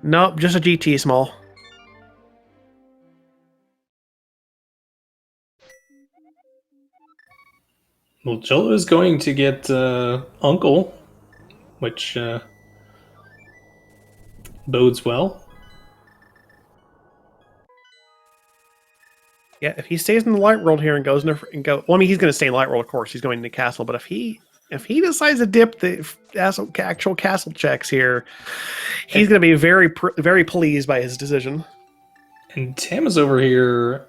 Nope, just a GT small. Well, Joel is going to get Uncle, which bodes well. Yeah, if he stays in the light world here and goes well, I mean, he's going to stay in light world, of course. He's going to castle, but if he decides to dip the actual castle checks here, he's going to be very very pleased by his decision. And Tam is over here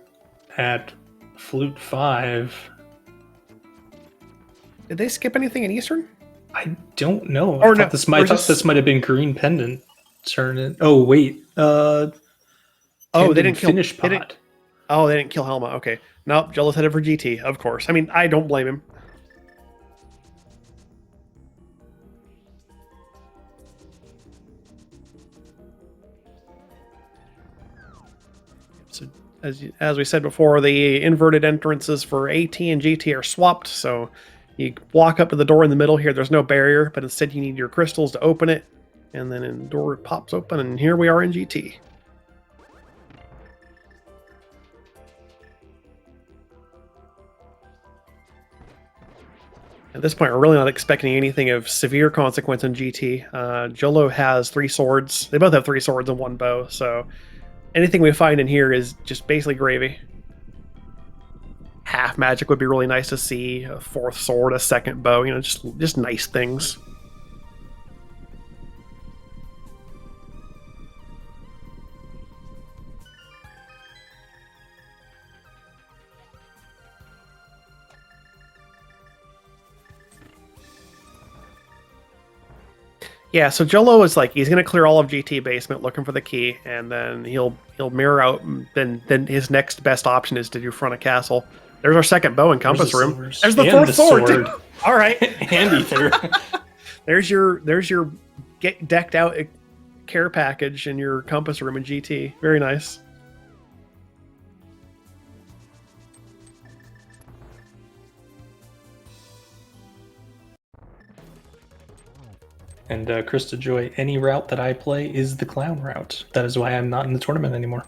at Flute 5. Did they skip anything in Eastern? I don't know. Or I thought this might have been Green Pendant. Turn it. Oh wait. They didn't finish Pod. They didn't kill Helma. Okay. Nope. Jello's headed for GT, of course. I mean, I don't blame him. So as we said before, the inverted entrances for AT and GT are swapped. So you walk up to the door in the middle here. There's no barrier, but instead you need your crystals to open it. And then the door pops open, and here we are in GT. At this point, we're really not expecting anything of severe consequence in GT. Jolo has 3 swords. They both have 3 swords and 1 bow, so anything we find in here is just basically gravy. Half magic would be really nice to see. A 4th sword, a 2nd bow, you know, just nice things. Yeah, so Jolo is like, he's gonna clear all of GT basement looking for the key, and then he'll mirror out. Then his next best option is to do front of castle. There's our 2nd bow and compass room. There's the 4th sword. All right, and ether. there's your get decked out care package in your compass room in GT. Very nice. And Krista Joy, any route that I play is the clown route. That is why I'm not in the tournament anymore.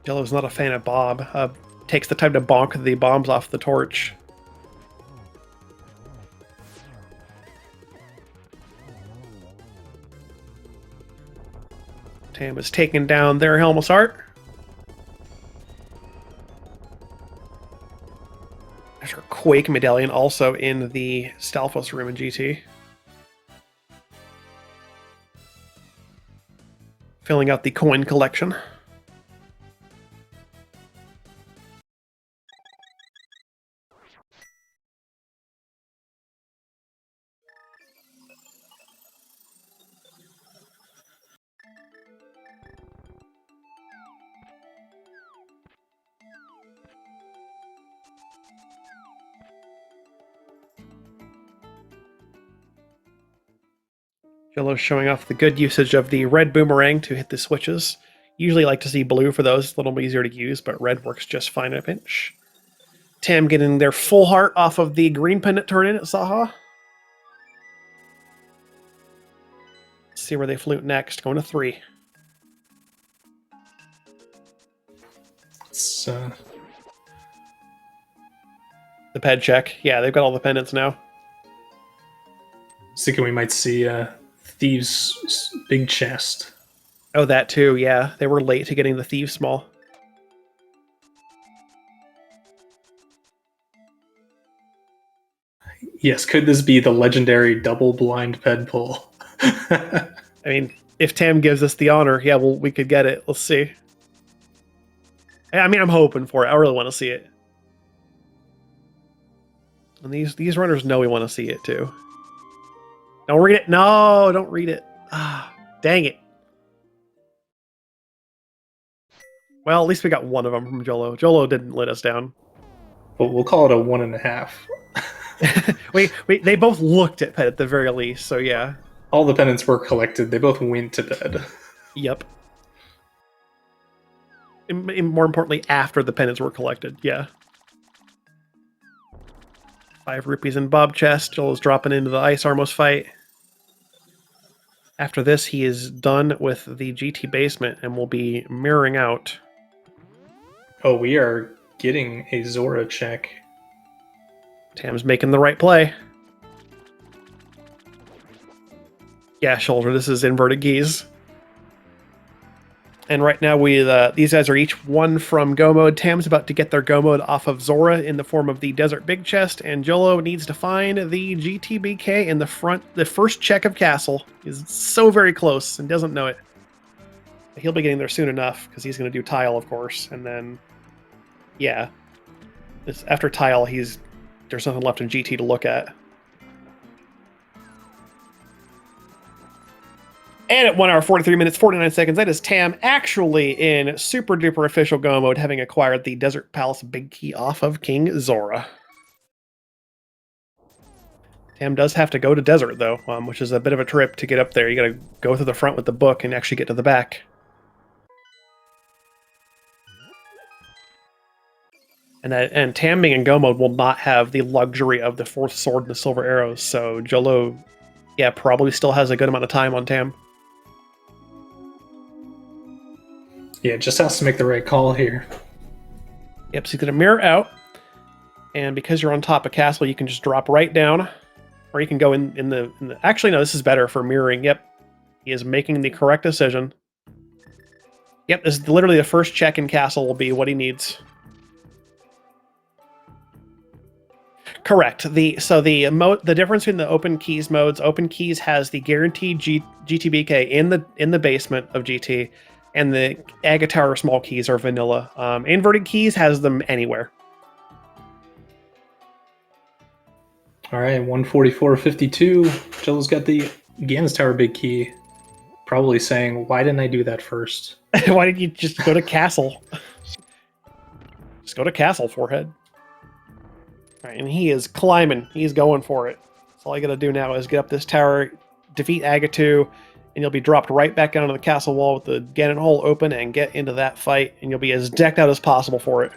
Yellow's not a fan of Bob. Takes the time to bonk the bombs off the torch. Tam is taking down their Helm's Heart. There's our Quake medallion also in the Stalfos room in GT. Filling out the coin collection. Jello showing off the good usage of the red boomerang to hit the switches. Usually like to see blue for those, a little bit easier to use, but red works just fine in a pinch. Tam getting their full heart off of the green pendant turn in at Saha. Let's see where they flute next. Going to 3. It's the ped check. Yeah, they've got all the pendants now. thinking we might see Thieves' big chest. Oh, that too, yeah. They were late to getting the Thieves small. Yes, could this be the legendary double blind ped pull? I mean, if Tam gives us the honor, yeah, well, we could get it. Let's see. I mean, I'm hoping for it. I really want to see it. And these runners know we want to see it too. Don't read it. No, don't read it. Ah, dang it. Well, at least we got one of them from Jolo. Jolo didn't let us down. But we'll call it a 1.5. They both looked at Pet at the very least, so yeah. All the pendants were collected. They both went to bed. Yep. And more importantly, after the pendants were collected, yeah. 5 rupees in Bob chest. Joel's dropping into the Ice Armos fight. After this, he is done with the GT basement and will be mirroring out. Oh, we are getting a Zora check. Tam's making the right play. Yeah, shoulder. This is inverted geese. And right now, these guys are each one from Go Mode. Tam's about to get their Go Mode off of Zora in the form of the Desert Big Chest, and Jolo needs to find the GTBK in the front, the first check of Castle. He's so very close and doesn't know it. He'll be getting there soon enough, because he's going to do Tile, of course, and then, yeah. After Tile, there's nothing left in GT to look at. And at 1 hour, 43 minutes, 49 seconds, that is Tam actually in super duper official Go Mode, having acquired the Desert Palace Big Key off of King Zora. Tam does have to go to Desert, though, which is a bit of a trip to get up there. You gotta go through the front with the book and actually get to the back. And Tam being in Go Mode will not have the luxury of the 4th sword and the silver arrows, so Jolo, yeah, probably still has a good amount of time on Tam. Yeah, just has to make the right call here. Yep, so he's going to mirror out. And because you're on top of castle, you can just drop right down, or you can go in the. Actually, no, this is better for mirroring. Yep, he is making the correct decision. Yep, this is literally the first check in castle will be what he needs. Correct. The difference between the open keys modes. Open keys has the guaranteed GTBK in the basement of GT, and the Agatower small keys are vanilla. Inverted keys has them anywhere. All right, 144.52. Jello's got the Gans Tower big key. Probably saying, why didn't I do that first? Why did you just go to castle? Just go to castle, forehead. All right, and he is climbing. He's going for it. So all I gotta do now is get up this tower, defeat Agatu, and you'll be dropped right back down to the castle wall with the Ganon hole open and get into that fight, and you'll be as decked out as possible for it.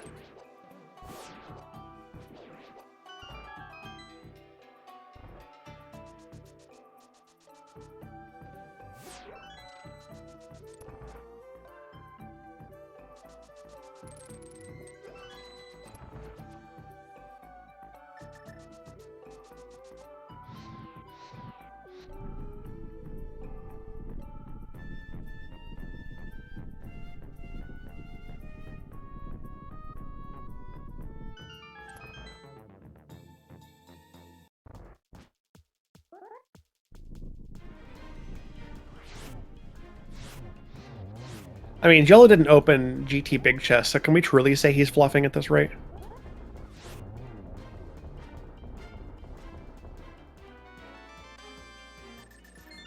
I mean, Jello didn't open GT Big Chest, so can we truly say he's fluffing at this rate?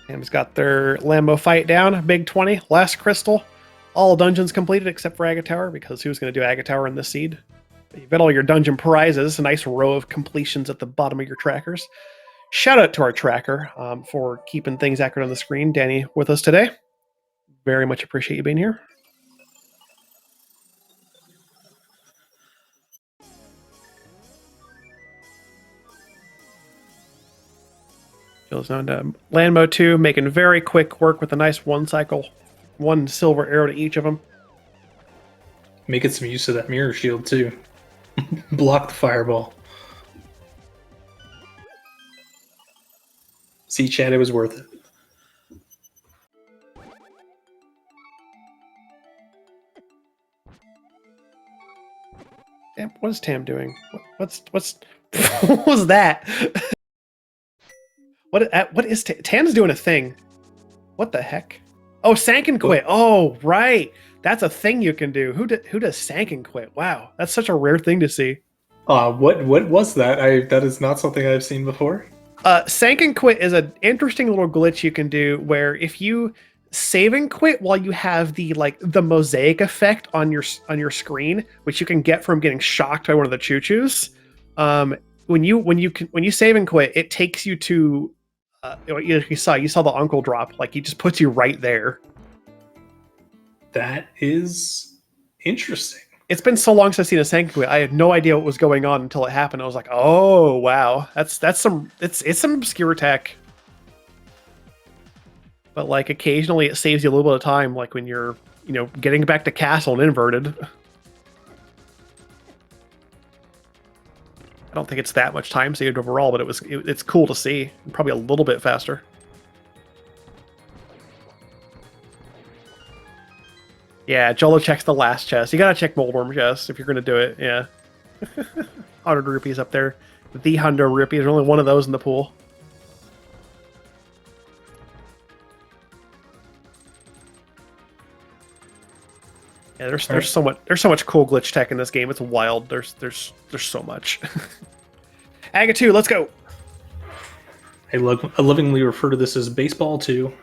Ham's got their Lambo fight down. Big 20, last crystal. All dungeons completed except for Agatower, because who's going to do Agatower in this seed? You've got all your dungeon prizes, a nice row of completions at the bottom of your trackers. Shout out to our tracker for keeping things accurate on the screen. Danny with us today. Very much appreciate you being here. Jill's down to land mode 2, making very quick work with a nice one cycle. One silver arrow to each of them. Making some use of that mirror shield, too. Block the fireball. See, Chad, it was worth it. Damn, what is Tam doing? What's what was that? What is Tam's doing a thing? What the heck? Oh, sank and quit. Oh, right. That's a thing you can do. Who does sank and quit? Wow, that's such a rare thing to see. What was that? That is not something I've seen before. Sank and quit is an interesting little glitch you can do where if you save and quit while you have the mosaic effect on your screen, which you can get from getting shocked by one of the choo-choos. When you save and quit, it takes you to you saw the uncle drop. Like, he just puts you right there. That is interesting. It's been so long since I've seen a sank and quit. I had no idea what was going on until it happened. I was like, oh wow, it's some obscure tech. But like occasionally it saves you a little bit of time, like when you're getting back to castle and inverted. I don't think it's that much time saved overall, but it's cool to see. Probably a little bit faster. Yeah, Jolo checks the last chest. You gotta check Moldworm chest if you're gonna do it. Yeah, 100 rupees up there. The 100 rupees. There's only one of those in the pool. Yeah, there's so much cool glitch tech in this game. It's wild. There's so much. Agatu, let's go. I lovingly refer to this as baseball 2.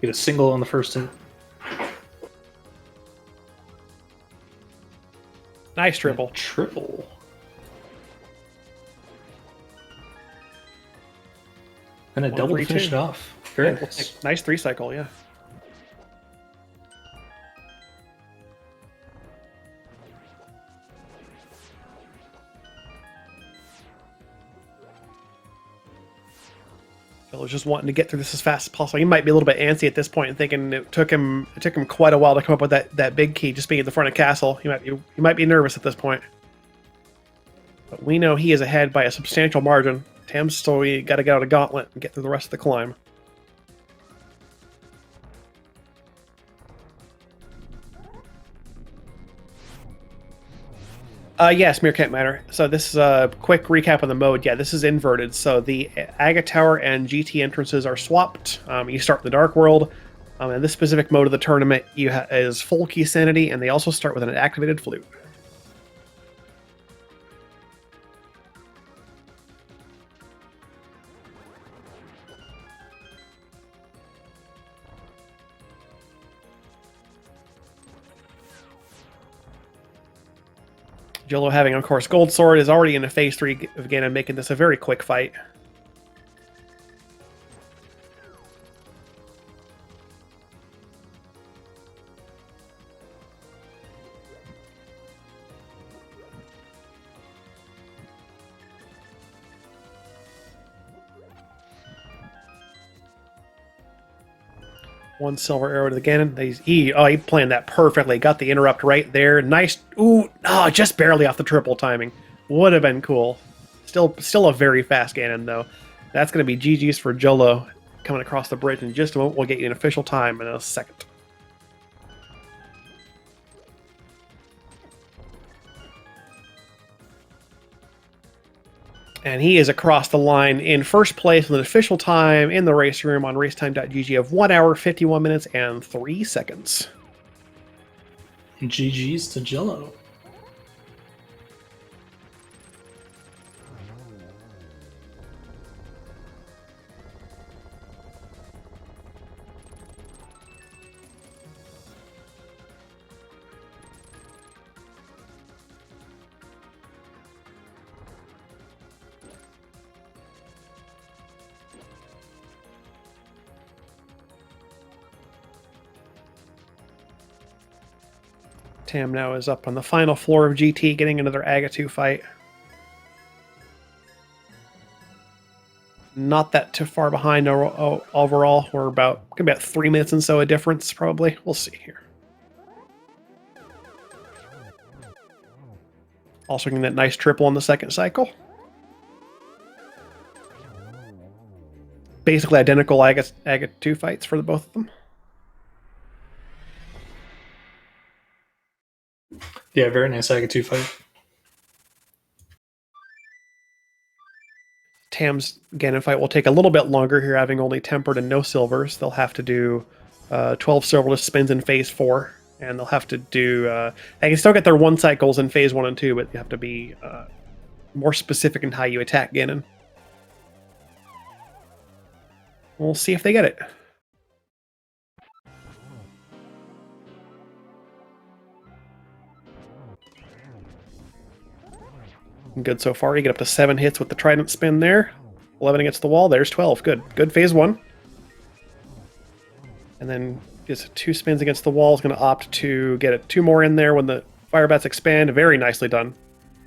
Get a single on the first hit. Nice triple. Triple. And a double to finish it off. Very nice. Nice 3 cycle, yeah. Jillo's just wanting to get through this as fast as possible. He might be a little bit antsy at this point and thinking it took him quite a while to come up with that big key just being at the front of castle. He might be nervous at this point. But we know he is ahead by a substantial margin. Tam's still got to get out a gauntlet and get through the rest of the climb. Yes, Meerkat Manor. So this is a quick recap of the mode. Yeah, this is inverted. So the Aga Tower and GT entrances are swapped. You start in the Dark World. In this specific mode of the tournament, is full key sanity, and they also start with an activated flute. Jillo, having, of course, Gold Sword, is already in a Phase 3 of Ganon, making this a very quick fight. One silver arrow to the Ganon. He planned that perfectly. Got the interrupt right there. Nice. Ooh, just barely off the triple timing. Would have been cool. Still a very fast Ganon, though. That's going to be GG's for Jillo coming across the bridge in just a moment. We'll get you an official time in a second. And he is across the line in first place with an official time in the race room on racetime.gg of 1 hour, 51 minutes, and 3 seconds. GG's to Jillo. Tam now is up on the final floor of GT, getting into their Aga 2 fight. Not that too far behind overall. We're about 3 minutes and so a difference, probably. We'll see here. Also getting that nice triple on the second cycle. Basically identical Aga 2 fights for the both of them. Yeah, very nice Aga 2 fight. Tam's Ganon fight will take a little bit longer here, having only tempered and no silvers. They'll have to do 12 silverless spins in Phase 4, and they'll have to do... they can still get their 1 cycles in Phase 1 and 2, but you have to be more specific in how you attack Ganon. We'll see if they get it. Good so far. You get up to 7 hits with the trident spin there. 11 against the wall. There's 12. Good. Good Phase 1. And then just 2 spins against the wall. Is going to opt to get 2 more in there when the fire bats expand. Very nicely done.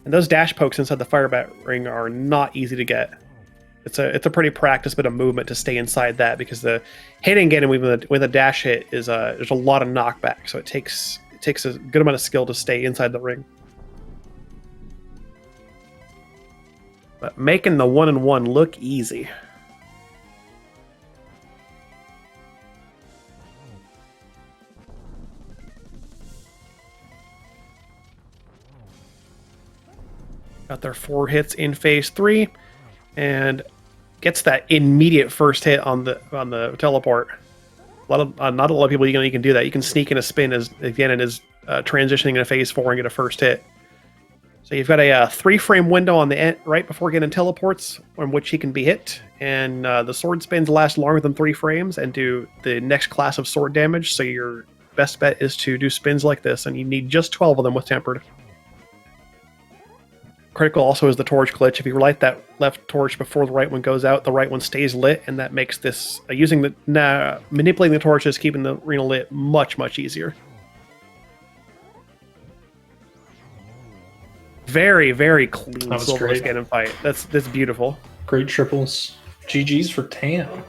And those dash pokes inside the fire bat ring are not easy to get. It's a pretty practice bit of movement to stay inside that, because the hitting Ganon with a dash hit is there's a lot of knockback. So it takes a good amount of skill to stay inside the ring. But making the 1-and-1 look easy. Got their 4 hits in Phase 3, and gets that immediate first hit on the teleport. Not a lot of people you can do that. You can sneak in a spin as Ganon is transitioning into Phase 4 and get a first hit. So you've got a 3-frame window on the end, right before Ganon teleports, on which he can be hit, and the sword spins last longer than 3 frames and do the next class of sword damage. So your best bet is to do spins like this, and you need just 12 of them with tempered. Critical also is the torch glitch. If you light that left torch before the right one goes out, the right one stays lit, and that makes this manipulating the torches, keeping the arena lit, much easier. Very, very clean silverless Ganon fight. That's beautiful. Great triples. GG's for Tam.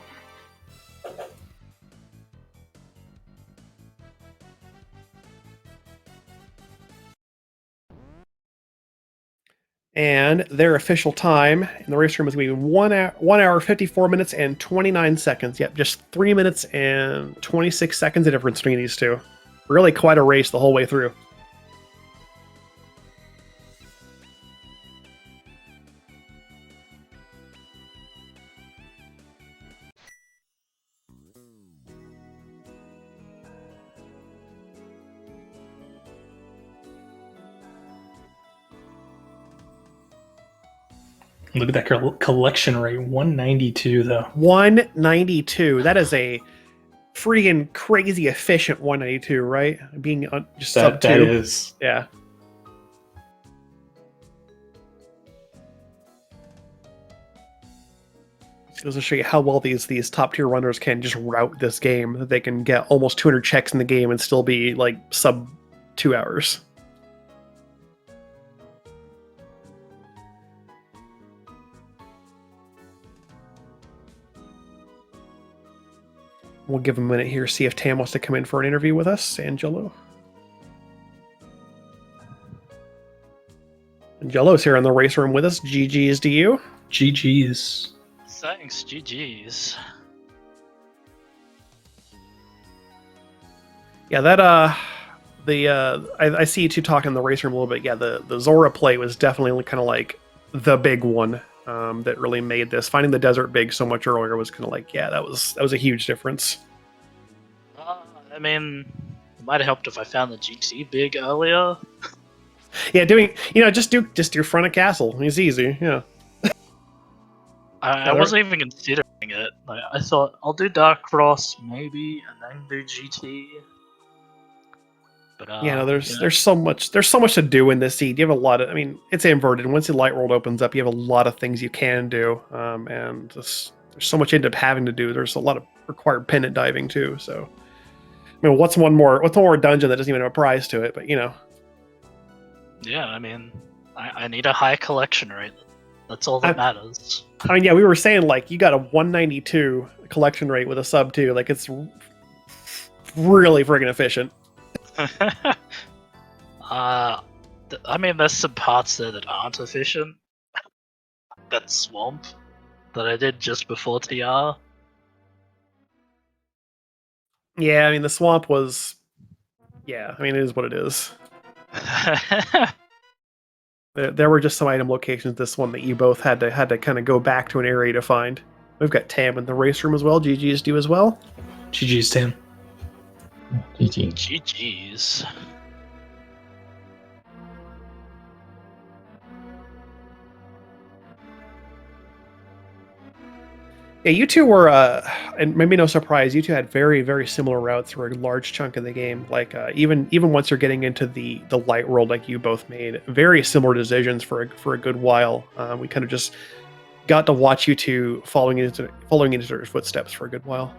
And their official time in the race room is going to be 1 hour, 54 minutes, and 29 seconds. Yep, just 3 minutes and 26 seconds of difference between these two. Really quite a race the whole way through. Look at that collection rate, 192 though. 192. That is a freaking crazy efficient 192, right? Being just sub 2. That is. Yeah. It goes to show you how well these top tier runners can just route this game. They can get almost 200 checks in the game and still be like sub 2 hours. We'll give him a minute here, see if Tam wants to come in for an interview with us. Angelo. Angelo's here in the race room with us. GG's to you. GG's. Thanks, GG's. Yeah, that I see you two talking in the race room a little bit. Yeah, the Zora play was definitely kind of like the big one that really made this. Finding the desert big so much earlier was kind of like, yeah, that was a huge difference. I mean, it might have helped if I found the GT big earlier. Yeah, just do front of castle. It's easy. Yeah. I wasn't even considering it. Like, I thought I'll do Dark Cross maybe, and then do GT. But yeah, no, there's so much to do in this seed. You have a lot of, I mean, it's inverted. Once the light world opens up, you have a lot of things you can do, and there's so much you end up having to do. There's a lot of required pendant diving too. So, I mean, what's one more dungeon that doesn't even have a prize to it? But you know. Yeah, I mean, I need a high collection rate. That's all that matters. I mean, yeah, we were saying like you got a 192 collection rate with a sub 2. Like it's really friggin' efficient. I mean, there's some parts there that aren't efficient. That swamp that I did just before TR. Yeah, I mean the swamp was. Yeah, I mean it is what it is. There were just some item locations this one that you both had to kind of go back to an area to find. We've got Tam in the race room as well. GG's do as well. GG's Tam. GG. GG's. Yeah, you two were, and maybe no surprise, you two had very, very similar routes for a large chunk of the game. Like, even once you're getting into the light world, like you both made, very similar decisions for a good while. We kind of just got to watch you two following into their footsteps for a good while.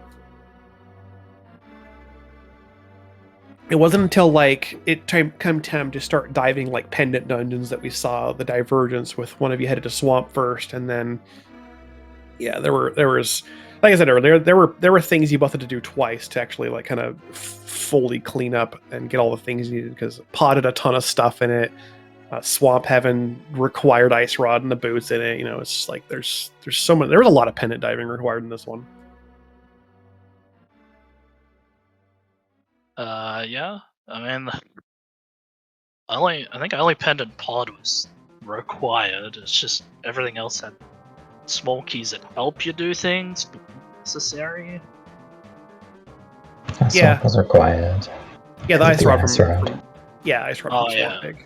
It wasn't until like it come time to start diving like pendant dungeons that we saw the divergence with one of you headed to swamp first, and then. Yeah, there was, like I said earlier, there were things you both had to do twice to actually like kind of fully clean up and get all the things you needed, because Pod had a ton of stuff in it. Swamp having required ice rod and the boots in it. You know, it's just like there's so many. There was a lot of pendant diving required in this one. Yeah. I mean, I think only pendant pod was required. It's just everything else had small keys that help you do things, but necessary. Yeah, was required. Yeah, the ice rod ice rod. Yeah, ice rod. Oh yeah. Big.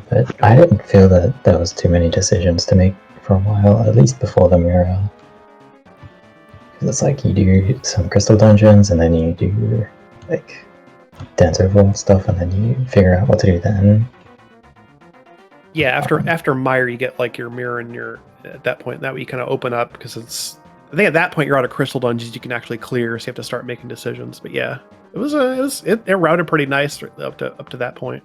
But I didn't feel that there was too many decisions to make for a while, at least before the mirror. Because it's like you do some crystal dungeons, and then you do like dance overworld stuff, and then you figure out what to do then. Yeah, after Mire, you get like your mirror and your at that point. That way you kind of open up, because it's. I think at that point you're out of crystal dungeons you can actually clear, so you have to start making decisions. But yeah, it routed pretty nice up to that point.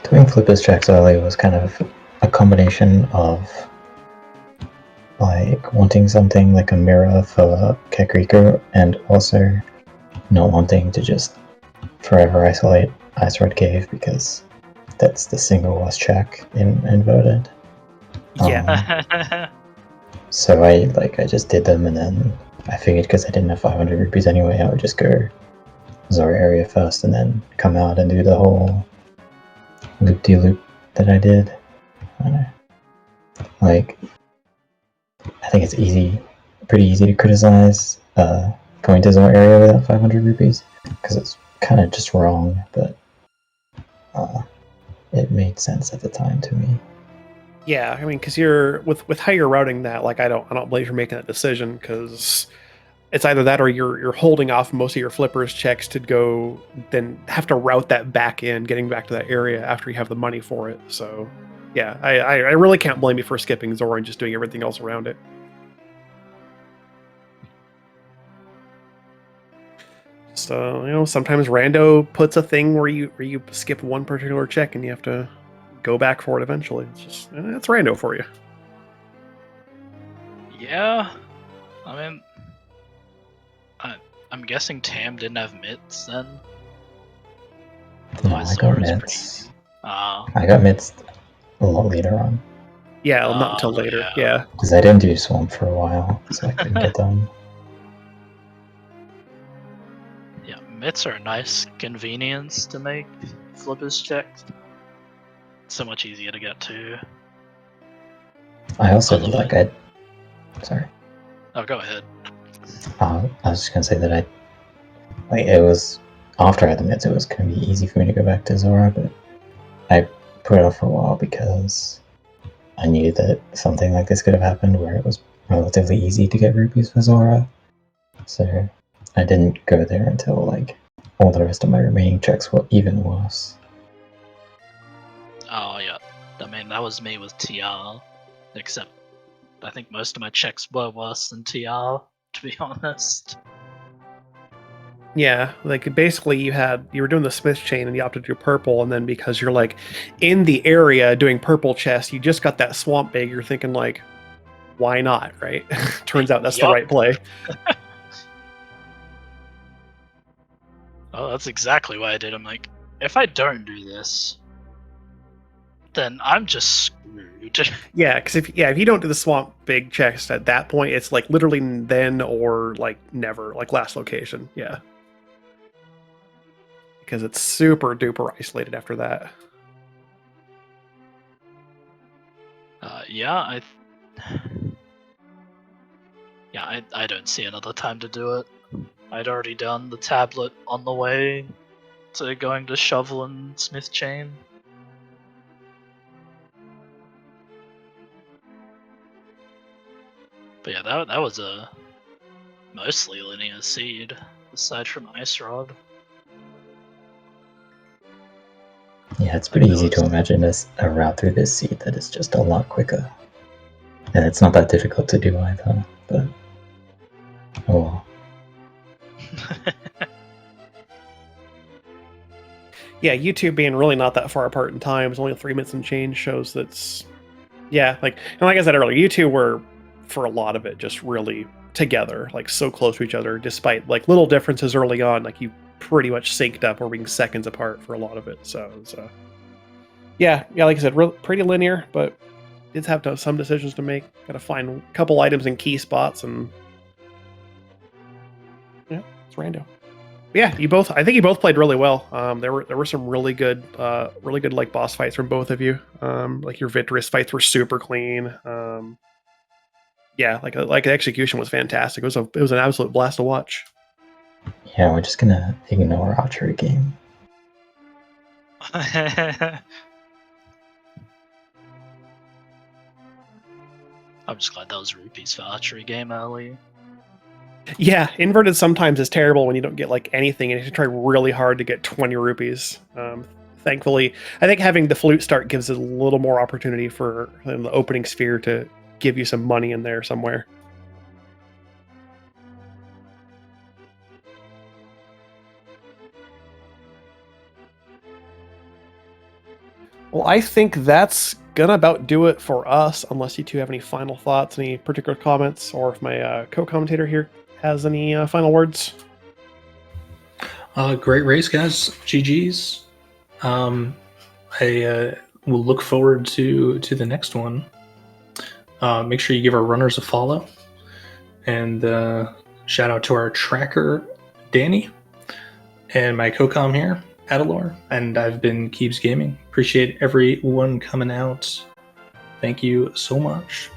Doing flippers checks early was kind of a combination of like wanting something like a mirror for Kakariko, and also not wanting to just forever isolate Ice Red Cave because that's the single worst check in inverted. Yeah. So I just did them, and then I figured because I didn't have 500 rupees anyway, I would just go Zora area first, and then come out and do the whole loop-de-loop that I did. Like, I think it's pretty easy to criticize going to Zora area without 500 rupees, because it's kind of just wrong, but it made sense at the time to me. Yeah, I mean, because you're with how you're routing that, like I don't believe you're making that decision, because it's either that or you're holding off most of your flippers checks to go, then have to route that back in, getting back to that area after you have the money for it. So, yeah, I really can't blame you for skipping Zora and just doing everything else around it. So, you know, sometimes Rando puts a thing where you skip one particular check and you have to go back for it eventually. It's just it's Rando for you. Yeah, I mean, I'm guessing Tam didn't have mitts then. No, I got mitts. I got mitts a lot later on. Yeah, not until later. Yeah. Because I didn't do Swamp for a while, so I couldn't get them. Yeah, mitts are a nice convenience to make flippers checks. So much easier to get to. I also sorry. Oh, go ahead. I was just gonna say that it was after I had the mitts, it was gonna be easy for me to go back to Zora, but I put it off for a while because I knew that something like this could have happened where it was relatively easy to get rupees for Zora. So I didn't go there until like all the rest of my remaining checks were even worse. Oh yeah, I mean that was me with TR, except I think most of my checks were worse than TR, to be honest. Yeah, like basically you were doing the Smith chain and you opted to do purple, and then because you're like in the area doing purple chest, you just got that swamp big, you're thinking like, why not, right? Turns out that's the right play. Oh, that's exactly what I did. I'm like, if I don't do this, then I'm just screwed. Yeah, because if you don't do the swamp big chest at that point, it's like literally then or like never, like last location. Yeah. Because it's super duper isolated after that. Yeah, I don't see another time to do it. I'd already done the tablet on the way to going to Shovel and Smith Chain. But yeah, that was a mostly linear seed, aside from Ice Rod. Yeah, it's pretty easy to imagine a route through this seed that is just a lot quicker. And it's not that difficult to do either, but oh well. Yeah, YouTube being really not that far apart in time, it's only 3 minutes and change, shows that's like I said earlier, you two were for a lot of it just really together, like so close to each other, despite like little differences early on. Like you pretty much synced up or being seconds apart for a lot of it. So it was, yeah, like I said, pretty linear, but did have some decisions to make. Got to find a couple items in key spots, and yeah, it's rando. Yeah, I think you both played really well. There were some really good like boss fights from both of you. Like your Vitreous fights were super clean. Yeah, like the execution was fantastic. It was an absolute blast to watch. Yeah, we're just gonna ignore archery game. I'm just glad that was rupees for archery game early. Yeah, inverted sometimes is terrible when you don't get like anything, and you have to try really hard to get 20 rupees. Thankfully, I think having the flute start gives it a little more opportunity for the opening sphere to give you some money in there somewhere. Well, I think that's gonna about do it for us, unless you two have any final thoughts, any particular comments, or if my co-commentator here has any final words. Great race, guys. GG's. I will look forward to the next one. Make sure you give our runners a follow. And shout out to our tracker, Danny, and my co-com here, Adelor. And I've been Keebs Gaming. Appreciate everyone coming out. Thank you so much.